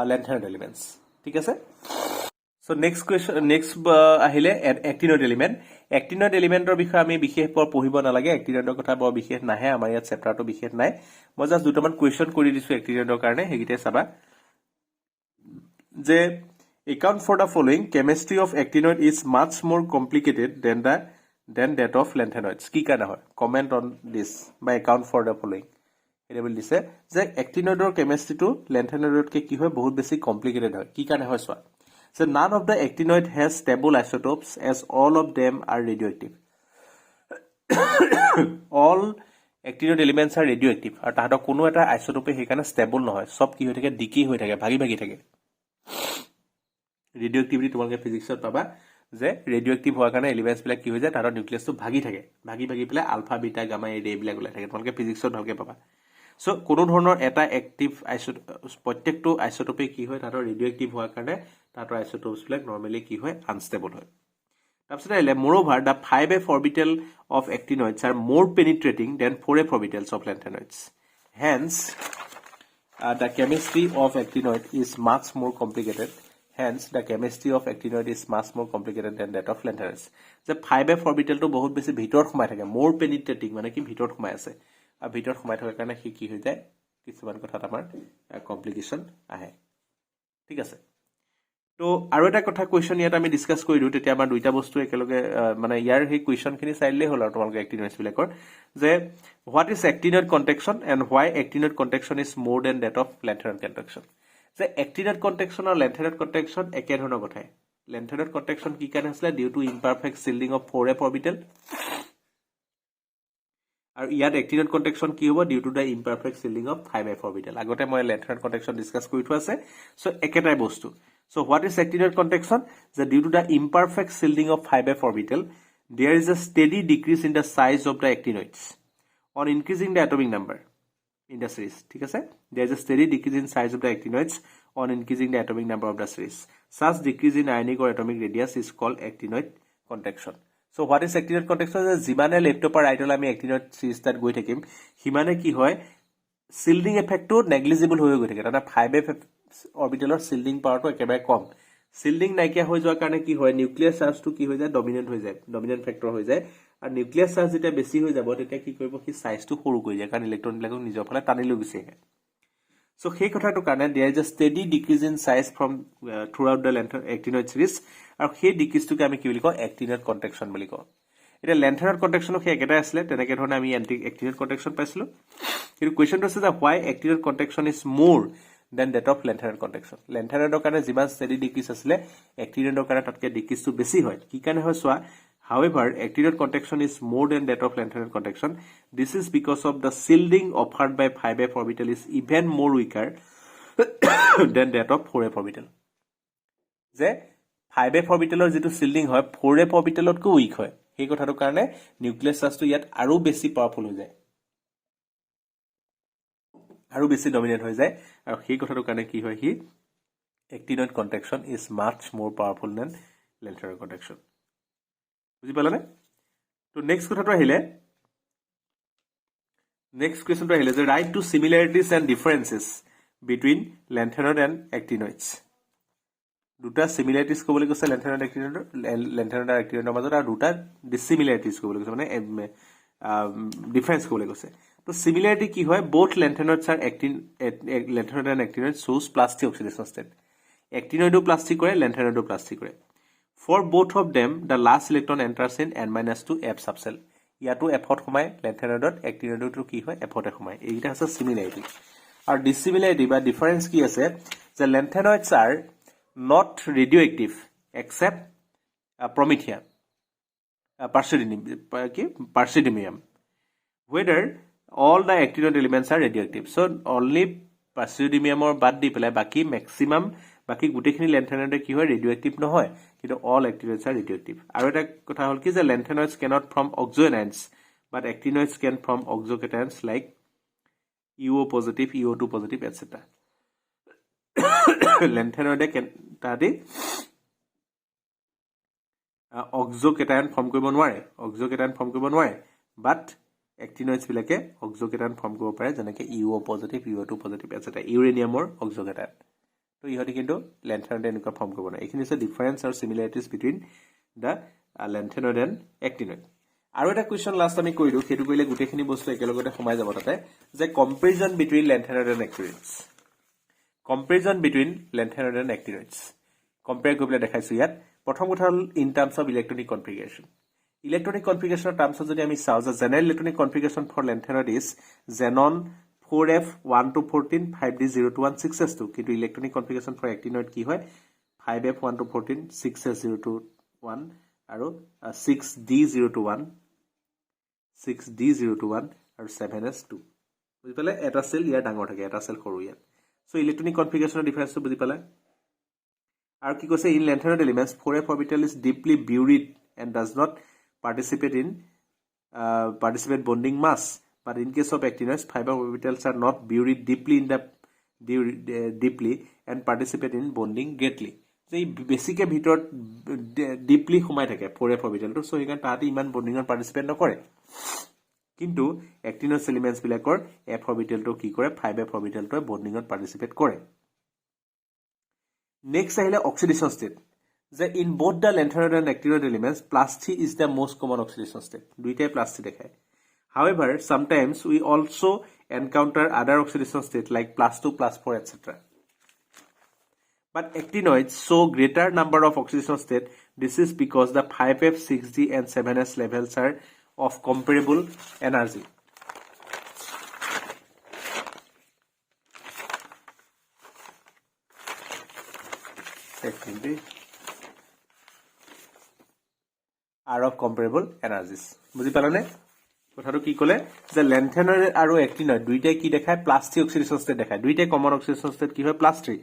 lanthanide elements ঠিক আছে সো নেক্সট কুৱেশ্যন নেক্সট আহিলে এক্টিনইড এলিমেণ্ট এক্টিনইড এলিমেণ্টৰ বিষয়ে আমি বিশেষ বৰ পঢ়িব নালাগে এক্টিনইডৰ কথা বৰ বিশেষ নাহে আমাৰ ইয়াত চেপ্টাৰটো বিশেষ নাই মই জাষ্ট দুটামান কুৱেশ্যন কৰি দিছোঁ এক্টিনইডৰ কাৰণে সেইকেইটাই চাবা যে account for the following chemistry of actinoid is much more complicated than that of lanthanoids কি কাৰণে হয় comment on this by account for the following এটা বুলি দিছে যে actinoidৰ কেমিষ্ট্ৰিটো lanthanoidতকৈ কি হয় বহুত বেছি কমপ্লিকেটেড হয় কি কাৰণে হয় চোৱা so none of the actinoid has stable isotopes as all of them are radioactive all actinoid elements are radioactive আৰু তাহাঁতৰ কোনো এটা আইসোটোপে সেইকাৰণে ষ্টেবল নহয় সব কি হৈ থাকে ডিকে হৈ থাকে ভাগি ভাগি থাকে ৰেডিঅ'এক্টিভিটি তোমালোকে ফিজিক্সত পাবা যে ৰেডিঅ'এক্টিভ হোৱাৰ কাৰণে এলিমেণ্টছবিলাক কি হৈ যায় তাহাঁতৰ নিউক্লিয়াছটো ভাগি থাকে ভাগি ভাগি পেলাই আলফা বিটা গামা এই এইবিলাক ওলাই থাকে তোমালোকে ফিজিক্সত ভালকৈ পাবা চ' কোনো ধৰণৰ এটা এক্টিভ প্ৰত্যেকটো আইচোটোপে কি হয় তাহাঁতৰ ৰেডিঅ'এক্টিভ হোৱাৰ কাৰণে তাহাঁতৰ আইচোটোপছবিলাক নৰ্মেলি কি হয় আনষ্টেবল হয় তাৰপিছত আহিলে moreover the 5f orbital of actinides are more penetrating than 4f orbitals of lanthanides hence the chemistry of actinide is much more complicated Hence, the chemistry of actinoid is much more complicated than that of lanthanoids. The 5f orbital to বহুত বেছি ভিতৰত সোমাই থাকে more penetrating মানে কি ভিতৰত সোমাই আছে আৰু ভিতৰত সোমাই থকাৰ কাৰণে কি হৈ যায় কিছুমান কথাত আমাৰ কমপ্লিকেশন আহে ঠিক আছে তো আৰু এটা কথা কোৱেশ্চন ইয়াত আমি ডিসকাস কৰিলো তেতিয়া আমাৰ দুইটা বস্তু একেলগে মানে ইয়াৰ সেই কোৱেশ্চনখিনি চাইলে হ'ল আৰু তোমালোকে actinoids বিলাকৰ যে what is actinoid contraction and why actinoid contraction is more than that of lanthanoid contraction যে actinoid contraction আৰু lanthanoid contraction একে ধৰণৰ কথাই lanthanoid contraction কি কাৰণে হৈছিলে due to imperfect shielding of 4f orbital আৰু ইয়াত actinoid contraction কি হ'ব due to the imperfect shielding of 5f orbital আগতে মই lanthanoid contraction ডিসকাস কৰি থোৱা আছে সো একেটাই বস্তু so what is actinoid contraction যে due to the imperfect shielding of 5f orbital there is a steady decrease in the size of the actinoids on increasing the atomic number in the series ঠিক আছে there is a steady decrease in size of the actinoids on increasing the atomic number of the series such decrease in ionic or atomic radius is called actinoid contraction so what is actinoid contraction যিমানে লেফট পৰা ৰাইটলৈ আমি actinoid series তাত গৈ থাকিম হিমানে কি হয় shielding effect to negligible হৈ গৈ থাকে মানে 5f orbitalৰ shielding power to একেবাৰে কম shielding নাইকিয়া হৈ যোৱাৰ কাৰণে কি হয় নিউক্লিয়াৰ চাৰ্জটো কি হৈ যায় ডমিনেন্ট হৈ যায় ডমিনেন্ট ফেক্টৰ হৈ যায় আৰু নিউক্লিয়াৰ চাৰ্জ যেতিয়া বেছি হৈ যাব তেতিয়া কি কৰিব কি সাইজটো সৰু কৰি যায় কাৰণ ইলেক্ট্ৰনবিলাকক নিজৰ ফালে টানি লৈ গুচি আহে সো সেই কথাটো কাৰণে there is a steady decrease in size from throughout the actinoid series আৰু সেই ডিক্ৰিজটোকে আমি কি বুলি কওঁ actinoid contraction বুলি কওঁ এটা lanthanoid contraction ক একেটাই আছিল তেনেকৈ ধৰণে আমি actinoid contraction পাইছিলো কিন্তু কোৱেশ্চনটো আছে যে why actinoid contraction is more than that of lanthanoid contraction lanthanoidৰ কাৰণে যিমান steady decrease আছিল actinoidৰ কাৰণে তাতকৈ ডিক্ৰিজটো বেছি হয় কি কাৰণে হয় চোৱা However, actinoid contraction is more than that of lanthanoid contraction. This is because of the shielding offered by 5f orbital is even more weaker than that of 4f orbital. যে 5f orbitalৰ যেটো shielding হয় 4f orbitalতকৈ weak হয় সেই কথাটো কাৰণে নিউক্লিয়াৰ চাৰ্জটো ইয়াত আৰু বেছি পাৱাৰফুল হৈ যায় আৰু বেছি ডমিনেন্ট হৈ যায় আৰু সেই কথাটো কাৰণে কি হয় হি actinoid contraction is much more powerful than lanthanoid contraction. বুজি পালানে তো নেক্সট কথাটো আহিলে নেক্সট কোৱেশ্চনটো আহিলে যে write two similarities and differences between lanthanide and actinides দুটা সিমিলাৰিটিজ ক'বলৈ কৈছে লেন্থেনইড আৰু এক্টিনইডৰ মাজত আৰু দুটা ডিসিমিলাৰিটিজ ক'বলৈ কৈছে মানে ডিফাৰেন্স ক'বলৈ কৈছে তো সিমিলাৰিটি কি হয় both লেন্থেনইডছ আৰু lanthanide and actinide shows plastic oxidation state এক্টিনইডো প্লাষ্টিক কৰে লেন্থেনইডো প্লাষ্টিক কৰে For both of them, the last electron enters in n-2 f subcell. ইয়াতো f-ত সোমায় লেন্থেনইডত এক্টিনইডতো কি হয় f-তে সোমায় এইটা আছে সিমিলাৰিটি আৰু ডিসিমিলাৰিটি বা ডিফাৰেন্স কি আছে যে লেন্থেনইডছ are not radioactive except promethium praseodymium whether all the actinoid elements are radioactive so only praseodymium or বাদ দি পেলাই বাকি maximum বাকি গুটেখিনি লেন্থেনইডে কি হয় ৰেডিওএক্টিভ নহয় কিন্তু অল এক্টিনইডছ আৰ ৰেডিওএক্টিভ আৰু এটা কথা হল কি যে লেন্থেনইডছ cannot form oxoanions but actinoids can form oxocations like UO positive UO2 positive etc লেন্থেনইডে তাদি oxocation form কৰিব নোৱাৰে but actinoids বিলাকে oxocation ফৰ্ম কৰিব পাৰে যেনেকৈ UO positive UO2 positive etc ইউৰেনিয়ামৰ oxocation তো ইহঁতি কিন্তু লেন্থেনয়েড এনেকুৱা ফৰ্ম কৰিব নোৱাৰে এইখিনি হৈছে ডিফাৰেন্স আৰু সিমিলাৰিটিজ বিটুইন দা লেন্থেনয়েড এণ্ড এক্টিনয়েড আৰু এটা কুৱেশ্যন লাষ্ট আমি কৰিলো সেইটো কৰিলে গোটেইখিনি বস্তু একেলগতে সোমাই যাব তাতে যে comparison between lanthanoid and actinoids comparison between lanthanoid and actinoids compare কৰিবলৈ দেখাইছো ইয়াত প্ৰথম কথা হ'ল in terms of electronic configuration electronic কনফিগাৰেশ্যনৰ টাৰ্মছত যদি আমি চাওঁ যে general electronic configuration for lanthanoid is Xenon 4F 1 to 14 5D 0 to 1 6S2 কিন্তু ইলেক্ট্ৰনিক কনফিগাৰেশ্যন ফৰ এক্টিনয়েড কি হয় 5F 1 to 14 6S 0 to 1 আৰু 6D 0 to 1 6D 0 to 1 আৰু 7S2 বুজি পালে এটা সেল ইয়াৰ ডাঙৰ থাকে এটা সেল সৰু ইয়াত সো ইলেক্ট্ৰনিক কনফিগাৰেশ্যনৰ ডিফাৰেন্সটো বুজি পালে আৰু কি কৈছে in lanthanoid elements 4F orbital is deeply buried and does not participate bonding mass but in case of actinoids 5F orbitals are not buried deeply in the deeply and participate in bonding greatly এই বেসিকে ভিতৰত ডিপলি সোমাই থাকে 4F orbitalটো সো হেকান তাহাতি ইমান বন্ডিংত পাৰ্টিসিপেট নকৰে কিন্তু actinous elements বিলাকৰ F orbitalটো কি কৰে 5F orbitalটো বন্ডিংত পাৰ্টিসিপেট কৰে next আহিলে oxidation state যে in both the lanthanoid and actinoid elements plus 3 is the most common oxidation state দুইটাই plus 3 দেখায় however sometimes we also encounter other oxidation state like plus 2 plus 4 etc but actinoids show greater number of oxidation state this is because the 5F 6D and 7S levels are of comparable energy are of comparable energies বুজি পালানে কথাটো কি কলে যে লেন্থেনয়েড আৰু এক্টিনয়েড দুইটাই কি দেখায় প্লাস 3 অক্সিডেশন স্টেট দেখায় দুইটাই কমন অক্সিডেশন স্টেট কি হয় প্লাস 3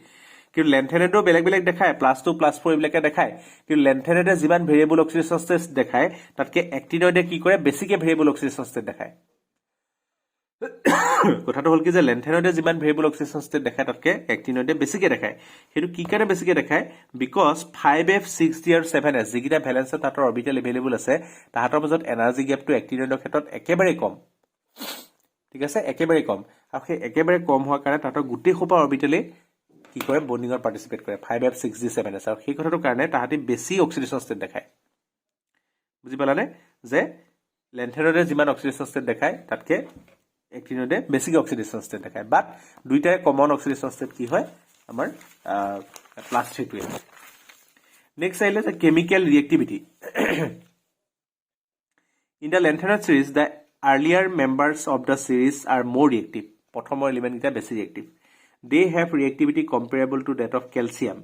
কিন্তু লেন্থেনয়েডও বেলেগ বেলেগ দেখায় প্লাস 2 প্লাস 4 ইবিলাকে দেখায় কিন্তু লেন্থেনয়েডে যিমান ভেৰিয়েবল অক্সিডেশন স্টেট দেখায় তাতকে এক্টিনয়েডে কি কৰে বেছিকে ভেৰিয়েবল অক্সিডেশন স্টেট দেখায় কথাটো হল কি যে লেন্থেনয়েডে যিমান ভেৰিয়েবল অক্সিডেশন স্টেট দেখায় তাতকে এক্টিনয়েডে বেছিকে দেখায় হেতু কি কাৰণে বেছিকে দেখায় বিকজ 5F 6D আৰু 7S যিকিটা ভ্যালেন্স তাতৰ অৰবিটেল এভেইলেবল আছে তাহাতৰ মাজত এনাৰ্জি গ্যাপটো এক্টিনয়েডৰ ক্ষেত্ৰত একেবাৰে কম ঠিক আছে একেবাৰে কম আৰু সেই একেবাৰে কম হোৱাৰ কাৰণে তাতৰ গোটেই খোপা অৰবিটেলে কি কৰে বন্ডিংত পাৰ্টিসিপেট কৰে 5F 6D 7S আৰু সেই কথাটোৰ কাৰণে তাহাতি বেছি অক্সিডেশন স্টেট দেখায় বুজি পালানে যে লেন্থেনয়েডে যিমান অক্সিডেশন স্টেট দেখায় তাতকে এক্টিনয়েডে বেছিক অক্সিডেশন স্টেট দেখায় বাট দুইটাই কমন অক্সিডেশন স্টেট কি হয় আমাৰ প্লাস 3 টোৱে নেক্সট আহিলে যে chemical reactivity in the lanthanoid series the earlier members of the series are more reactive প্ৰথমৰ এলিমেন্ট কিটা বেছি reactive they have reactivity comparable to that of calcium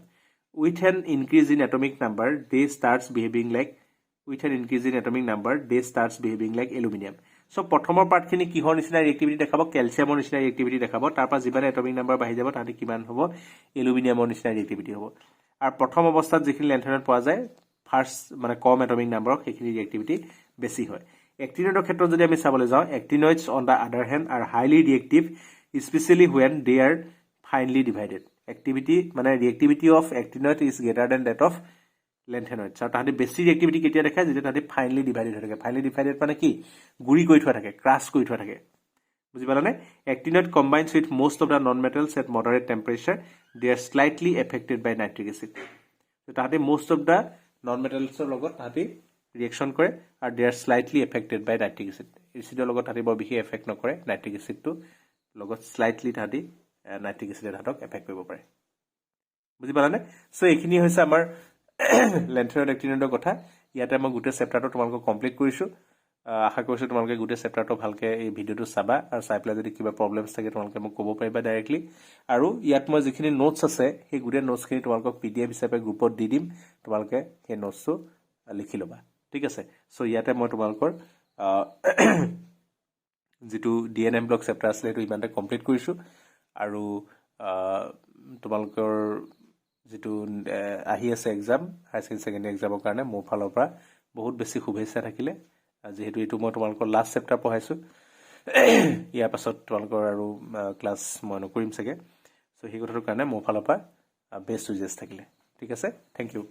with an increase in atomic number they starts behaving like aluminum so প্ৰথমৰ পাৰ্ট খিনি কিহৰ নিচিনা ৰিএক্টিভিটি দেখাব ক্যালসিয়ামৰ নিচিনা ৰিএক্টিভিটি দেখাব তাৰ পৰা যিবাৰে এটমিক নাম্বাৰ বাঢ়ি যাব তাতে কিমান হ'ব এলুমিনিয়ামৰ নিচিনা ৰিএক্টিভিটি হ'ব আৰু প্ৰথম অৱস্থাত যিখিনি লেন্থেনয়েড পোৱা যায় ফাৰ্স্ট মানে কম এটমিক নাম্বাৰৰ সেইখিনি ৰিএক্টিভিটি বেছি হয় এক্টিনয়েডৰ ক্ষেত্ৰত যদি আমি চাবলৈ যাওঁ এক্টিনয়েডছ অন দা আদাৰ hand are highly reactive especially when they are finely divided activity মানে reactivity of actinoid is greater than that of লেন্থেনয়েড so তাহাঁতে বেছি ৰিএক্টিভিটি কেতিয়া দেখায় যেতিয়া তাহাঁতে ফাইনলি ডিভাইডেড হৈ থাকে ফাইনলি ডিভাইডেড মানে কি গুৰি কৰি থোৱা থাকে ক্ৰাছ কৰি থোৱা থাকে বুজি পালানে actinoid combines with most of the non metals at moderate temperature they are slightly affected by nitric acid so তাহাঁতে most of the non metals ৰ লগত তাহাঁতে ৰিএকচন কৰে আৰু they are slightly affected by nitric acid এচিডৰ লগত তাহাঁতে বৰ বিশেষ এফেক্ট নকৰে নাইট্ৰিক এচিডটো লগত স্লাইটলি তাহাঁতে নাইট্ৰিক এচিডে তাহাঁতক এফেক্ট কৰিব পাৰে বুজি পালানে সো এইখিনি হৈছে আমাৰ লেন্থেনয়েড এক্টিনয়েডৰ কথা ইয়াতে মই গোটেই চেপ্টাৰটো তোমালোকক কমপ্লিট কৰিছো আশা কৰিছো তোমালোকে গোটেই চেপ্টাৰটো ভালকে এই ভিডিওটো চাবা আৰু চাই পেলাই যদি কিবা প্ৰবলেমছ থাকে তোমালোকে মোক ক'ব পাৰিবা ডাইৰেক্টলি আৰু ইয়াত মই যিখিনি নোটছ আছে সেই গোটেই নোটছখিনি তোমালোকক পিডিএফ হিচাপে গ্ৰুপত দি দিম তোমালোকে সেই নোটছটো লিখি ল'বা ঠিক আছে সো ইয়াতে মই তোমালোকৰ যেটো ডিএনএম ব্লক চেপ্টাৰ আছে সেইটো ইমানতে কমপ্লিট কৰিছো আৰু তোমালোকৰ যেটো আহি আছে এক্সাম হাই সেকেন্ডাৰী এক্সামৰ কাৰণে মোৰ ফালৰ পৰা বহুত বেছি শুভেচ্ছা থাকিলে যেহেতু এটো মই তোমালোকৰ লাষ্ট চেপ্টাৰ পঢ়াইছো ইয়াৰ পাছত তোমালোকৰ আৰু ক্লাছ মই নকৰিম চাগে সো সেই কথাটোৰ কাৰণে মোৰ ফালৰ পৰা বেষ্ট উইজেছ থাকিলে ঠিক আছে থ্যাংক ইউ